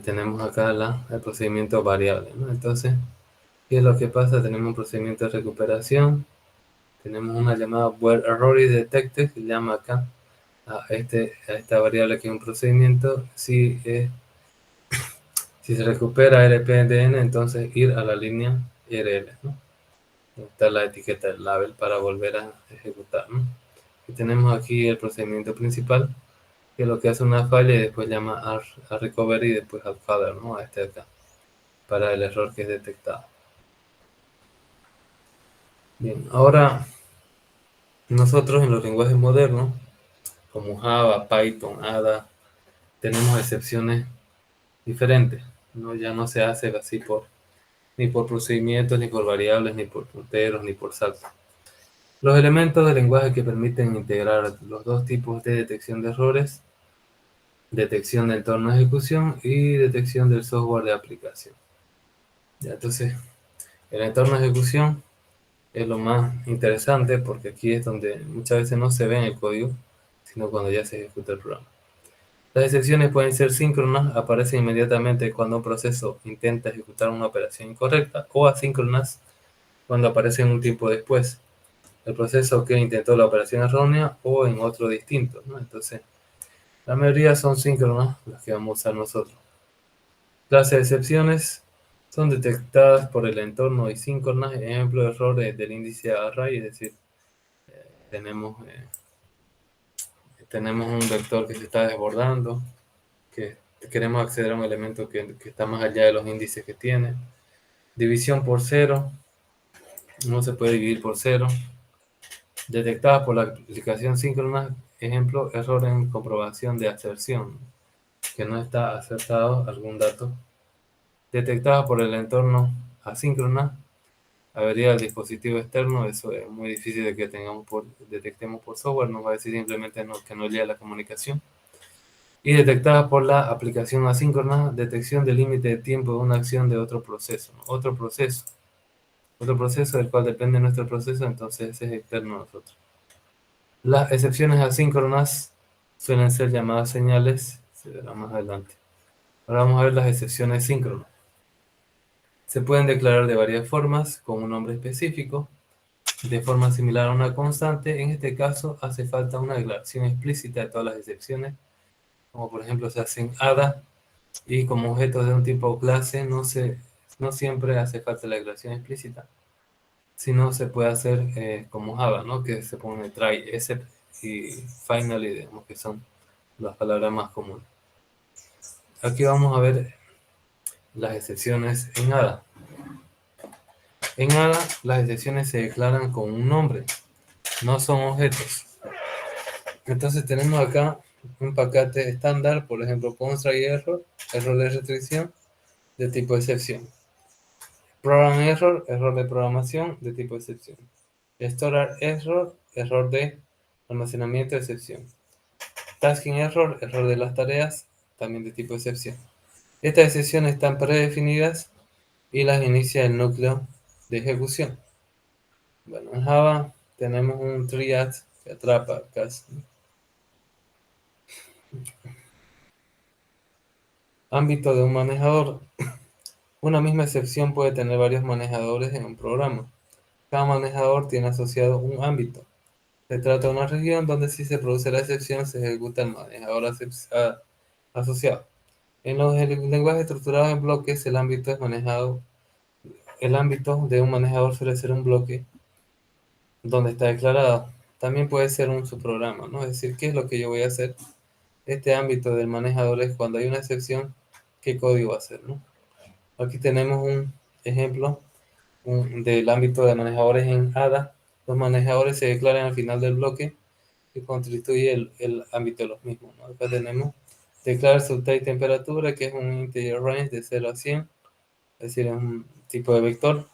Tenemos acá el procedimiento variable, ¿no? Entonces, ¿qué es lo que pasa? Tenemos un procedimiento de recuperación. Tenemos una llamada where error is detected, que llama acá a esta variable que es un procedimiento. Si se recupera RPDN, entonces ir a la línea RL, ¿no? Está la etiqueta del label para volver a ejecutar, ¿no? Y tenemos aquí el procedimiento principal, que es lo que hace una falla y después llama a recovery y después al father, ¿no? A este de acá, para el error que es detectado. Bien, ahora nosotros en los lenguajes modernos, como Java, Python, Ada, tenemos excepciones diferentes, ¿no? Ya no se hace así ni por procedimientos, ni por variables, ni por punteros, ni por saltos. Los elementos del lenguaje que permiten integrar los dos tipos de detección de errores: detección del entorno de ejecución y detección del software de aplicación. Ya, entonces, el entorno de ejecución es lo más interesante porque aquí es donde muchas veces no se ve en el código, sino cuando ya se ejecuta el programa. Las excepciones pueden ser síncronas, aparecen inmediatamente cuando un proceso intenta ejecutar una operación incorrecta, o asíncronas, cuando aparecen un tiempo después. El proceso que intentó la operación errónea o en otro distinto, ¿no? Entonces, la mayoría son síncronas, las que vamos a usar nosotros. Clases de excepciones son detectadas por el entorno y síncronas. Ejemplo de errores del índice array, es decir, tenemos, tenemos un vector que se está desbordando, que queremos acceder a un elemento que está más allá de los índices que tiene. División por cero, no se puede dividir por cero. Detectada por la aplicación síncrona, ejemplo, error en comprobación de aserción, que no está acertado algún dato. Detectada por el entorno asíncrona, avería del dispositivo externo. Eso es muy difícil de que detectemos por software, nos va a decir simplemente que no llega la comunicación. Y detectada por la aplicación asíncrona, detección del límite de tiempo de una acción de otro proceso, ¿no? Otro proceso del cual depende nuestro proceso, entonces ese es externo a nosotros. Las excepciones asíncronas suelen ser llamadas señales, se verá más adelante. Ahora vamos a ver las excepciones síncronas. Se pueden declarar de varias formas, con un nombre específico, de forma similar a una constante. En este caso hace falta una declaración explícita de todas las excepciones, como por ejemplo se hace en Ada, y como objetos de un tipo o clase no siempre hace falta la declaración explícita, sino se puede hacer como Java, ¿no? Que se pone try, except y finally, digamos que son las palabras más comunes. Aquí vamos a ver las excepciones en Ada. En Ada, las excepciones se declaran con un nombre, no son objetos. Entonces tenemos acá un paquete estándar, por ejemplo, const try error, error de restricción de tipo excepción. Program error, error de programación de tipo excepción. Storage error, error de almacenamiento de excepción. Tasking error, error de las tareas, también de tipo excepción. Estas excepciones están predefinidas y las inicia el núcleo de ejecución. Bueno, en Java tenemos un triad que atrapa casi. Ámbito de un manejador. Una misma excepción puede tener varios manejadores en un programa. Cada manejador tiene asociado un ámbito. Se trata de una región donde si se produce la excepción se ejecuta el manejador asociado. En los lenguajes estructurados en bloques, el ámbito es manejado. El ámbito de un manejador suele ser un bloque donde está declarado. También puede ser un subprograma, ¿no? Es decir, ¿qué es lo que yo voy a hacer? Este ámbito del manejador es cuando hay una excepción, ¿qué código va a hacer, ¿no? Aquí tenemos un ejemplo del ámbito de manejadores en Ada. Los manejadores se declaran al final del bloque que constituye el ámbito de los mismos, ¿no? Acá tenemos declarar subtype temperatura, que es un integer range de 0 a 100, decir, es un tipo de vector.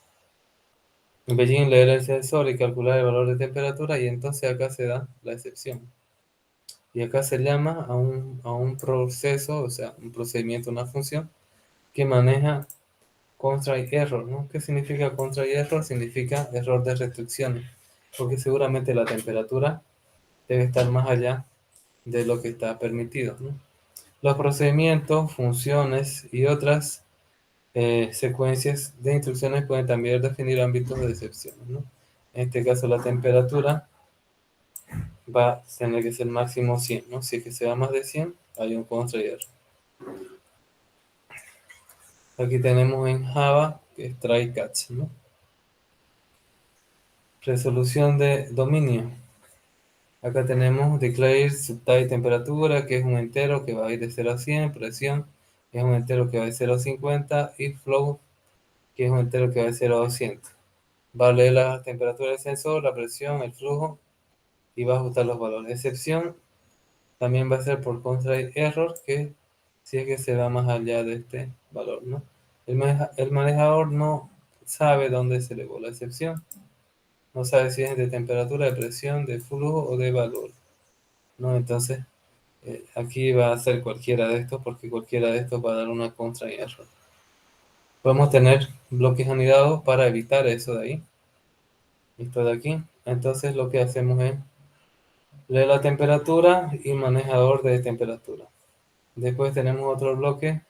En Beijing leer el sensor y calcular el valor de temperatura, y entonces acá se da la excepción. Y acá se llama a un proceso, o sea, un procedimiento, una función que maneja constraint error, ¿no? ¿Qué significa constraint error? Significa error de restricciones, porque seguramente la temperatura debe estar más allá de lo que está permitido, ¿no? Los procedimientos, funciones y otras secuencias de instrucciones pueden también definir ámbitos de excepción, ¿no? En este caso, la temperatura va a tener que ser máximo 100, ¿no? Si es que se va más de 100, hay un constraint error. Aquí tenemos en Java, que es try catch, ¿no? Resolución de dominio. Acá tenemos declare subtype temperatura, que es un entero que va a ir de 0 a 100, presión, que es un entero que va de 0 a 50, y flow, que es un entero que va de 0 a 200. Va a leer la temperatura del sensor, la presión, el flujo, y va a ajustar los valores. Excepción también va a ser por constraint error, que si es que se va más allá de este valor, ¿no? El manejador no sabe dónde se elevó la excepción. No sabe si es de temperatura, de presión, de flujo o de valor, ¿no? Entonces, aquí va a ser cualquiera de estos, porque cualquiera de estos va a dar una constraint error. Podemos tener bloques anidados para evitar eso de ahí. Esto de aquí. Entonces, lo que hacemos es leer la temperatura y manejador de temperatura. Después tenemos otro bloque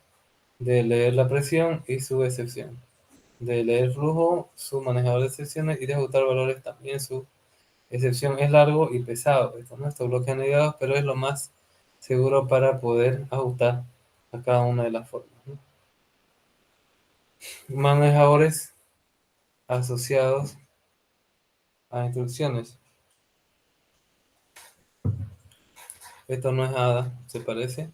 de leer la presión y su excepción. De leer flujo, su manejador de excepciones, y de ajustar valores también su excepción. Es largo y pesado esto, ¿no? Estos bloques anidados, pero es lo más seguro para poder ajustar a cada una de las formas, ¿no? Manejadores asociados a instrucciones. Esto no es ADA, se parece.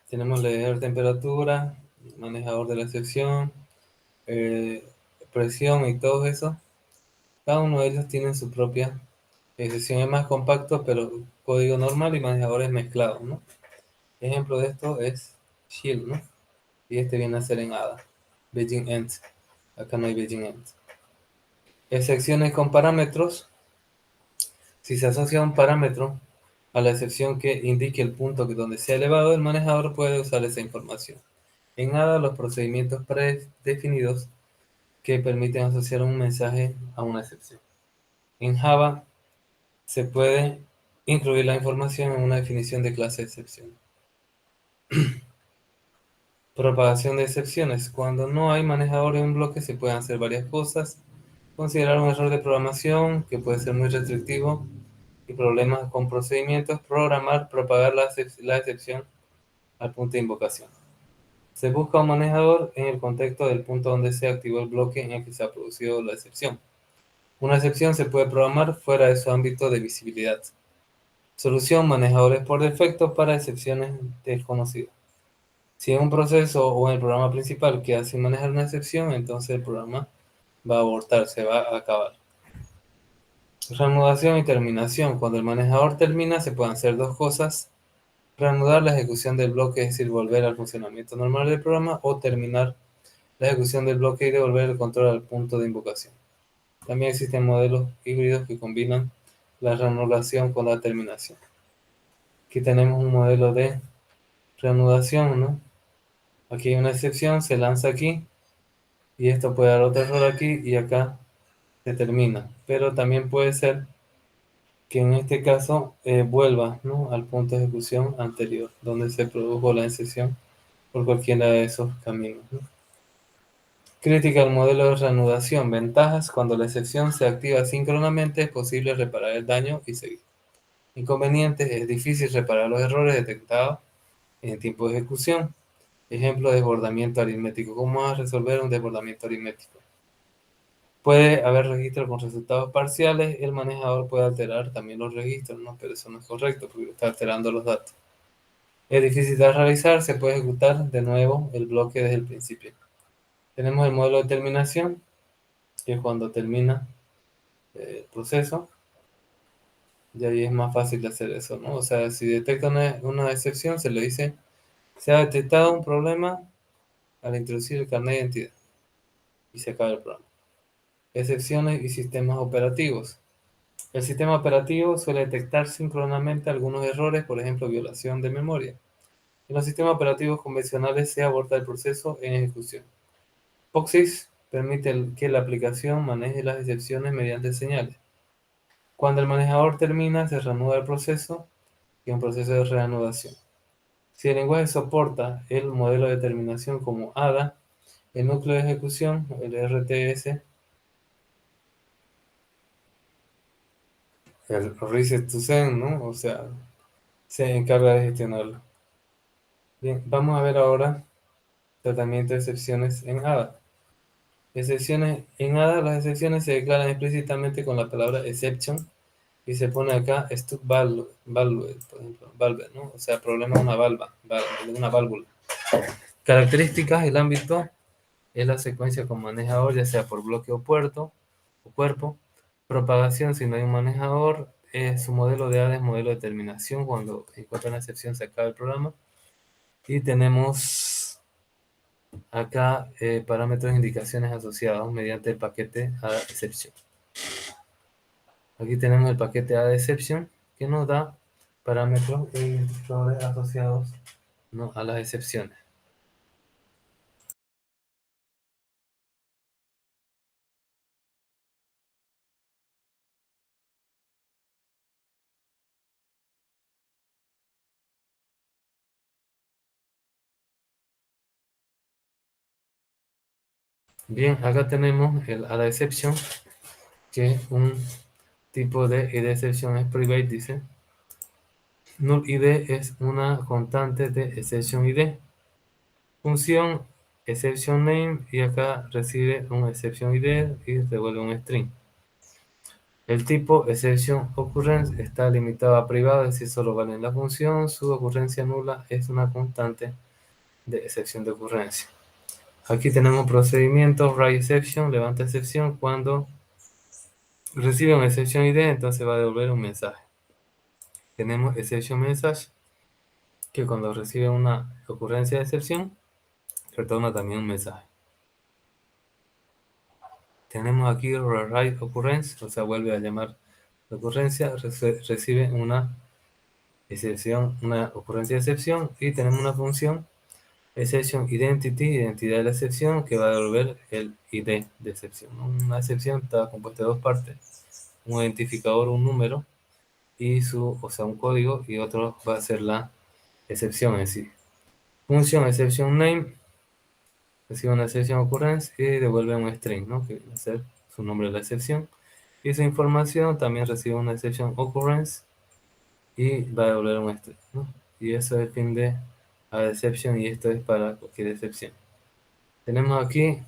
Tenemos leer temperatura, manejador de la excepción, eh, presión y todo eso. Cada uno de ellos tiene su propia excepción. Es más compacto, pero código normal y manejadores mezclados, ¿no? Ejemplo de esto es Shield, ¿no? Y este viene a ser en ADA. Beijing End. Acá no hay Beijing End. Excepciones con parámetros. Si se asocia un parámetro a la excepción que indique el punto donde sea elevado, el manejador puede usar esa información. En ADA, los procedimientos predefinidos que permiten asociar un mensaje a una excepción. En Java, se puede incluir la información en una definición de clase de excepción. Propagación de excepciones. Cuando no hay manejador en un bloque, se pueden hacer varias cosas. Considerar un error de programación, que puede ser muy restrictivo, y problemas con procedimientos. Programar, propagar la excepción al punto de invocación. Se busca un manejador en el contexto del punto donde se activó el bloque en el que se ha producido la excepción. Una excepción se puede programar fuera de su ámbito de visibilidad. Solución: manejadores por defecto para excepciones desconocidas. Si en un proceso o en el programa principal queda sin manejar una excepción, entonces el programa va a abortar, se va a acabar. Reanudación y terminación. Cuando el manejador termina, se pueden hacer dos cosas: reanudar la ejecución del bloque, es decir, volver al funcionamiento normal del programa, o terminar la ejecución del bloque y devolver el control al punto de invocación. También existen modelos híbridos que combinan la reanudación con la terminación. Aquí tenemos un modelo de reanudación, ¿no? Aquí hay una excepción, se lanza aquí, y esto puede dar otro error aquí, y acá se termina. Pero también puede ser que en este caso vuelva, ¿no?, al punto de ejecución anterior, donde se produjo la excepción por cualquiera de esos caminos, ¿no? Crítica al modelo de reanudación. Ventajas: cuando la excepción se activa síncronamente, es posible reparar el daño y seguir. Inconvenientes: es difícil reparar los errores detectados en tiempo de ejecución. Ejemplo: desbordamiento aritmético. ¿Cómo vas a resolver un desbordamiento aritmético? Puede haber registros con resultados parciales. El manejador puede alterar también los registros, ¿no? Pero eso no es correcto porque está alterando los datos. Es difícil de realizar. Se puede ejecutar de nuevo el bloque desde el principio. Tenemos el modelo de terminación, que es cuando termina el proceso. Y ahí es más fácil de hacer eso, ¿no? O sea, si detecta una excepción, se le dice: se ha detectado un problema al introducir el carnet de identidad. y se acaba el programa. Excepciones y sistemas operativos. El sistema operativo suele detectar síncronamente algunos errores, por ejemplo, violación de memoria. En los sistemas operativos convencionales se aborta el proceso en ejecución. POSIX permite que la aplicación maneje las excepciones mediante señales. Cuando el manejador termina, se reanuda el proceso y un proceso de reanudación. Si el lenguaje soporta el modelo de terminación como ADA, el núcleo de ejecución, el RTS, el reset to send, ¿no? O sea, se encarga de gestionarlo. Bien, vamos a ver ahora tratamiento de excepciones en ADA. Excepciones en ADA, las excepciones se declaran explícitamente con la palabra exception y se pone acá stuck valve, por ejemplo, valve, ¿no? O sea, problema de una válvula. Características, el ámbito es la secuencia con manejador, ya sea por bloque o puerto o cuerpo. Propagación, si no hay un manejador, su modelo de ADA es modelo de terminación. Cuando encuentra una excepción se acaba el programa. Y tenemos acá parámetros e indicaciones asociados mediante el paquete ADA exception. Aquí tenemos el paquete ADA exception que nos da parámetros e identificadores asociados, ¿no?, a las excepciones. Bien, acá tenemos el ADA exception, que es un tipo de id exception es private, dice. Null id es una constante de exception id. Función exception name, y acá recibe un exception id y devuelve un string. El tipo exception occurrence está limitado a privado, es decir, solo vale en la función. Su ocurrencia nula es una constante de excepción de ocurrencia. Aquí tenemos procedimiento write exception, levanta excepción. Cuando recibe una exception id, entonces va a devolver un mensaje. Tenemos exception message, que cuando recibe una ocurrencia de excepción, retorna también un mensaje. Tenemos aquí rewrite occurrence, o sea, vuelve a llamar la ocurrencia, recibe una excepción, una ocurrencia de excepción, y tenemos una función exception identity, identidad de la excepción, que va a devolver el ID de excepción. Una excepción está compuesta de dos partes: un identificador, un número, y o sea, un código, y otro va a ser la excepción en sí. Función exception name recibe una exception occurrence y devuelve un string, ¿no?, que va a ser su nombre de la excepción. Y esa información también recibe una exception occurrence y va a devolver un string, ¿no? Y eso es el fin de a exception, y esto es para cualquier excepción. Tenemos aquí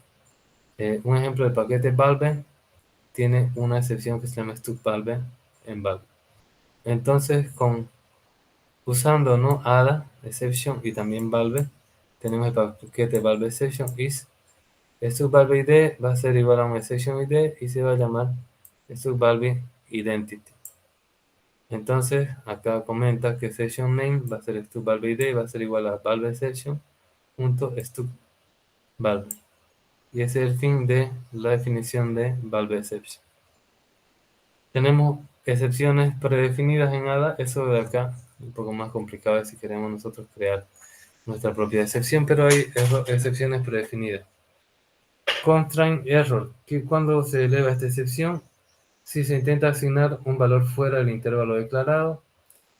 un ejemplo de paquete Valve. Tiene una excepción que se llama stuck valve en Valve. Entonces, usando, ¿no?, ADA exception y también Valve, tenemos el paquete Valve exception is stuck valve id va a ser igual a un exception id y se va a llamar stuck valve identity. Entonces, acá comenta que exception name va a ser stuck valve id y va a ser igual a valve exception punto stuck valve. Y ese es el fin de la definición de valve exception. Tenemos excepciones predefinidas en ADA. Eso de acá un poco más complicado si queremos nosotros crear nuestra propia excepción, pero hay excepciones predefinidas. Constraint error, que cuando se eleva esta excepción, si se intenta asignar un valor fuera del intervalo declarado,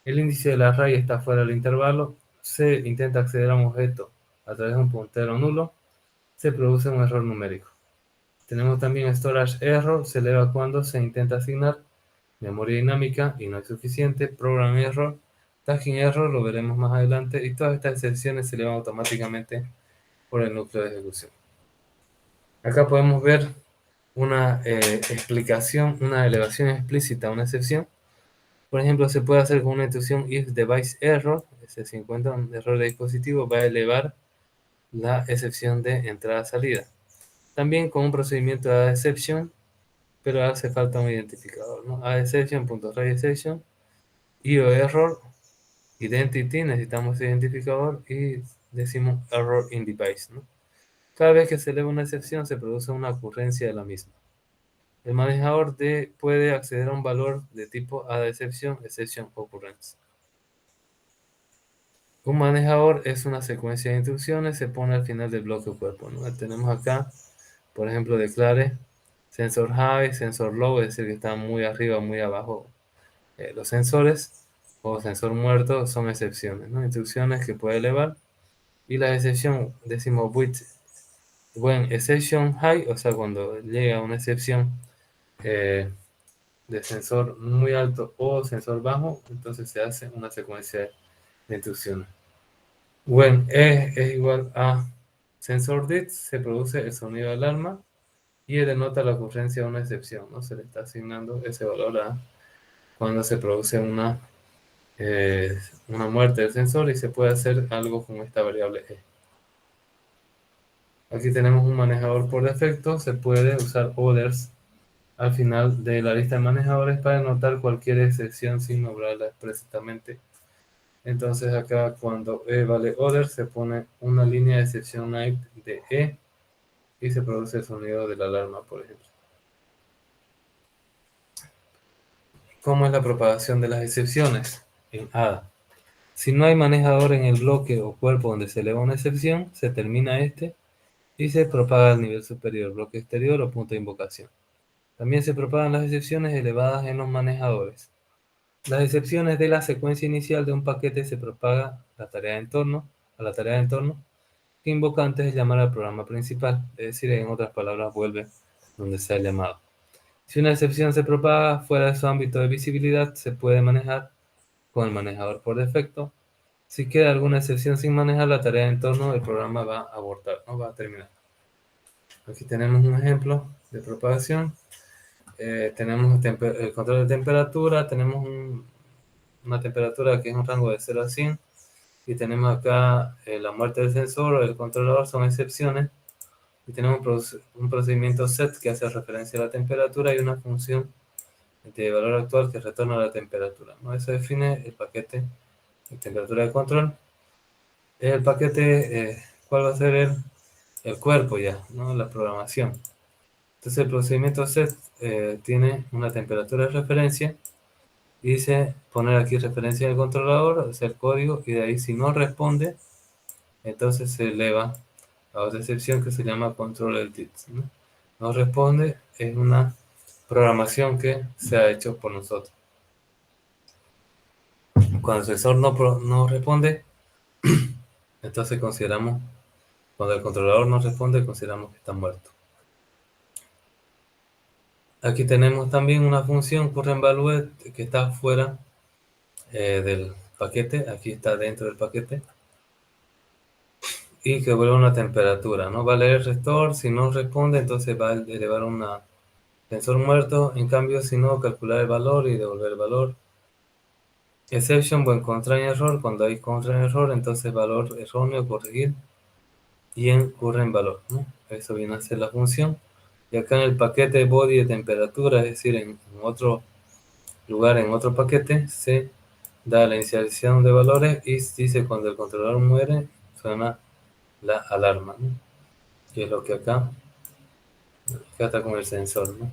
el índice del array está fuera del intervalo, se intenta acceder a un objeto a través de un puntero nulo, se produce un error numérico. Tenemos también storage error, se eleva cuando se intenta asignar memoria dinámica y no es suficiente. Program error, tagging error, lo veremos más adelante, y todas estas excepciones se elevan automáticamente por el núcleo de ejecución. Acá podemos ver una explicación, una elevación explícita a una excepción. Por ejemplo, se puede hacer con una instrucción if device error, si se encuentra un error de dispositivo, va a elevar la excepción de entrada-salida. También con un procedimiento de add exception, pero hace falta un identificador, ¿no? Add exception.raisException, IO error, identity, necesitamos identificador, y decimos error in device, ¿no? Cada vez que se eleva una excepción, se produce una ocurrencia de la misma. El manejador puede acceder a un valor de tipo a de excepción, exception occurrence. Un manejador es una secuencia de instrucciones, se pone al final del bloque cuerpo, ¿no? Tenemos acá, por ejemplo, declare sensor high, sensor low, es decir, que están muy arriba, muy abajo los sensores, o sensor muerto son excepciones, ¿no? Instrucciones que puede elevar. Y la excepción, decimos when exception high, o sea, cuando llega una excepción eh, de sensor muy alto o sensor bajo, entonces se hace una secuencia de instrucciones. When es igual a sensor dit, se produce el sonido de alarma y denota la ocurrencia de una excepción, ¿no? Se le está asignando ese valor a cuando se produce una muerte del sensor y se puede hacer algo con esta variable e. Aquí tenemos un manejador por defecto, se puede usar others al final de la lista de manejadores para anotar cualquier excepción sin nombrarla explícitamente. Entonces acá cuando e vale other se pone una línea de excepción de e y se produce el sonido de la alarma, por ejemplo. ¿Cómo es la propagación de las excepciones? En ADA. Si no hay manejador en el bloque o cuerpo donde se eleva una excepción, se termina este y se propaga al nivel superior, bloque exterior o punto de invocación. También se propagan las excepciones elevadas en los manejadores. Las excepciones de la secuencia inicial de un paquete se propaga a la tarea de entorno que invoca antes de llamar al programa principal, es decir, en otras palabras, vuelve donde se ha llamado. Si una excepción se propaga fuera de su ámbito de visibilidad, se puede manejar con el manejador por defecto. Si queda alguna excepción sin manejar la tarea de entorno, el programa va a abortar, no va a terminar. Aquí tenemos un ejemplo de propagación. Tenemos el control de temperatura, tenemos una temperatura que es un rango de 0 a 100 y tenemos acá la muerte del sensor o el controlador, son excepciones, y tenemos un procedimiento set que hace referencia a la temperatura y una función de valor actual que retorna la temperatura, ¿no? Eso define el paquete de temperatura de control. El paquete, ¿cuál va a ser el cuerpo ya, ¿no? La programación. Entonces el procedimiento set tiene una temperatura de referencia y dice poner aquí referencia del controlador, o sea, el código, y de ahí si no responde, entonces se eleva a otra excepción que se llama control dits, ¿no? No responde, es una programación que se ha hecho por nosotros. Cuando el sensor no responde, entonces consideramos, cuando el controlador no responde, consideramos que está muerto. Aquí tenemos también una función currentValue que está fuera del paquete, aquí está dentro del paquete, y que vuelve una temperatura, ¿no? Va a leer restore, si no responde, entonces va a elevar un sensor muerto, en cambio, si no, calcular el valor y devolver el valor. Exception, buen contra en error, cuando hay contra en error, entonces valor erróneo, corregir, y en current valor, ¿no? Eso viene a ser la función. Y acá en el paquete body de temperatura, es decir, en otro lugar, en otro paquete, se da la inicialización de valores y dice cuando el controlador muere, suena la alarma, ¿no? Que es lo que acá está con el sensor, ¿no?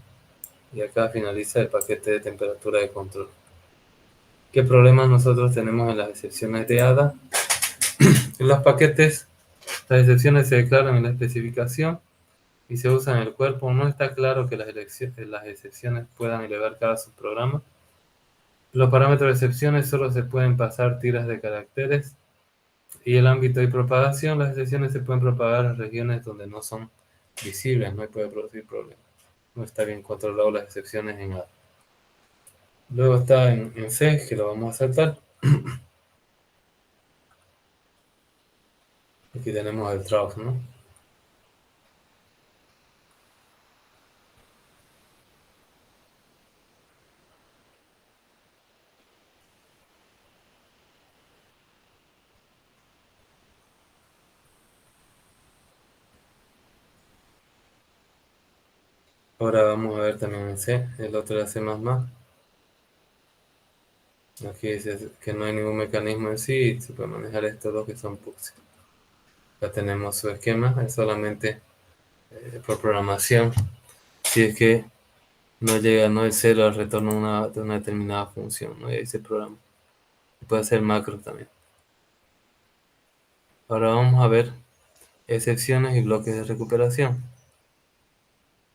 Y acá finaliza el paquete de temperatura de control. ¿Qué problemas nosotros tenemos en las excepciones de ADA? En los paquetes, las excepciones se declaran en la especificación y se usan en el cuerpo. No está claro que las excepciones puedan elevar cada subprograma. Los parámetros de excepciones solo se pueden pasar tiras de caracteres. Y el ámbito de propagación, las excepciones se pueden propagar en regiones donde no son visibles, no puede producir problemas. No está bien controlado las excepciones en A. Luego está en C, que lo vamos a saltar. Aquí tenemos el trough, ¿no? Ahora vamos a ver también en C, el otro de C++. Aquí dice que no hay ningún mecanismo en sí y se puede manejar estos dos que son PUC. Ya tenemos su esquema, es solamente por programación. Si es que no llega, no el cero al retorno de una determinada función, ¿no? Y ahí se programa. Puede ser macro también. Ahora vamos a ver excepciones y bloques de recuperación.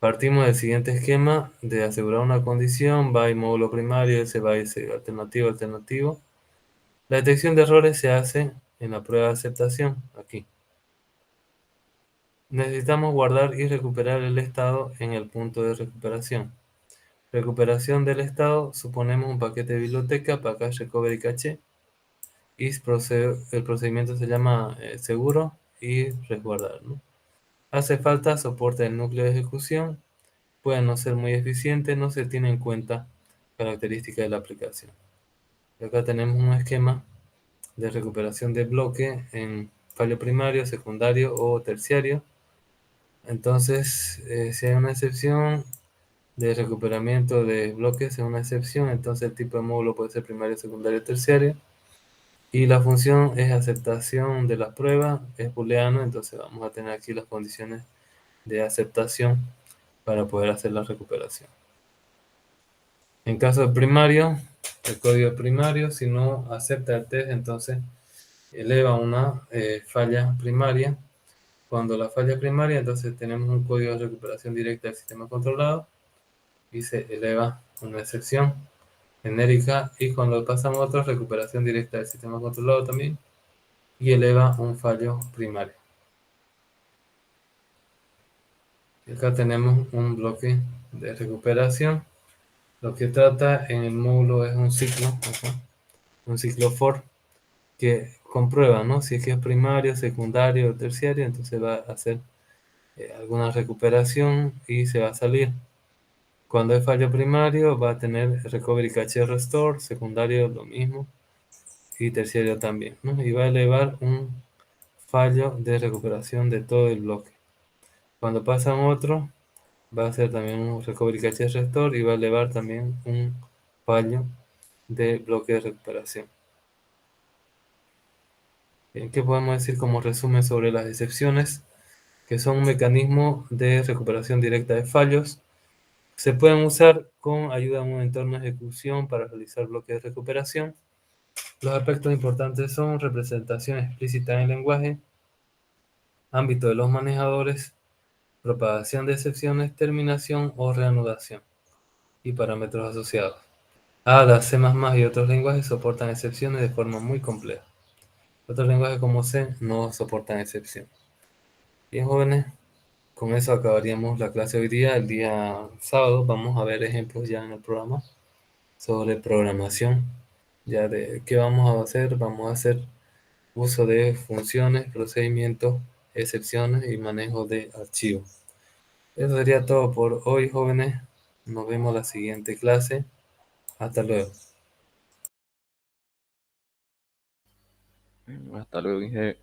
Partimos del siguiente esquema de asegurar una condición, by módulo primario, ese by alternativo, alternativo. La detección de errores se hace en la prueba de aceptación, aquí. Necesitamos guardar y recuperar el estado en el punto de recuperación. Recuperación del estado, suponemos un paquete de biblioteca, package recovery caché, y el procedimiento se llama seguro y resguardar, ¿no? Hace falta soporte del núcleo de ejecución, puede no ser muy eficiente, no se tiene en cuenta características de la aplicación. Y acá tenemos un esquema de recuperación de bloque en fallo primario, secundario o terciario. Entonces, si hay una excepción de recuperamiento de bloques, es una excepción, entonces el tipo de módulo puede ser primario, secundario, terciario. Y la función es aceptación de la prueba, es booleano, entonces vamos a tener aquí las condiciones de aceptación para poder hacer la recuperación. En caso de primario, el código primario, si no acepta el test, entonces eleva una falla primaria. Cuando la falla primaria, entonces tenemos un código de recuperación directa del sistema controlado y se eleva una excepción genérica, y cuando pasamos a otra, recuperación directa del sistema controlado también, y eleva un fallo primario. Acá tenemos un bloque de recuperación. Lo que trata en el módulo es un ciclo for, que comprueba, ¿no? Si es que es primario, secundario o terciario, entonces va a hacer alguna recuperación y se va a salir. Cuando es fallo primario, va a tener recovery cache restore, secundario lo mismo, y terciario también, ¿no? Y va a elevar un fallo de recuperación de todo el bloque. Cuando pasan otro, va a hacer también un recovery cache restore y va a elevar también un fallo de bloque de recuperación. ¿Qué podemos decir como resumen sobre las excepciones? Que son un mecanismo de recuperación directa de fallos. Se pueden usar con ayuda de un entorno de ejecución para realizar bloques de recuperación. Los aspectos importantes son representación explícita en el lenguaje, ámbito de los manejadores, propagación de excepciones, terminación o reanudación, y parámetros asociados. Ada, C++ y otros lenguajes soportan excepciones de forma muy compleja. Otros lenguajes como C no soportan excepciones. Bien, jóvenes, con eso acabaríamos la clase hoy día. El día sábado vamos a ver ejemplos ya en el programa sobre programación. Ya de qué vamos a hacer, vamos a hacer uso de funciones, procedimientos, excepciones y manejo de archivos. Eso sería todo por hoy, jóvenes. Nos vemos la siguiente clase. Hasta luego. Hasta luego, Inge.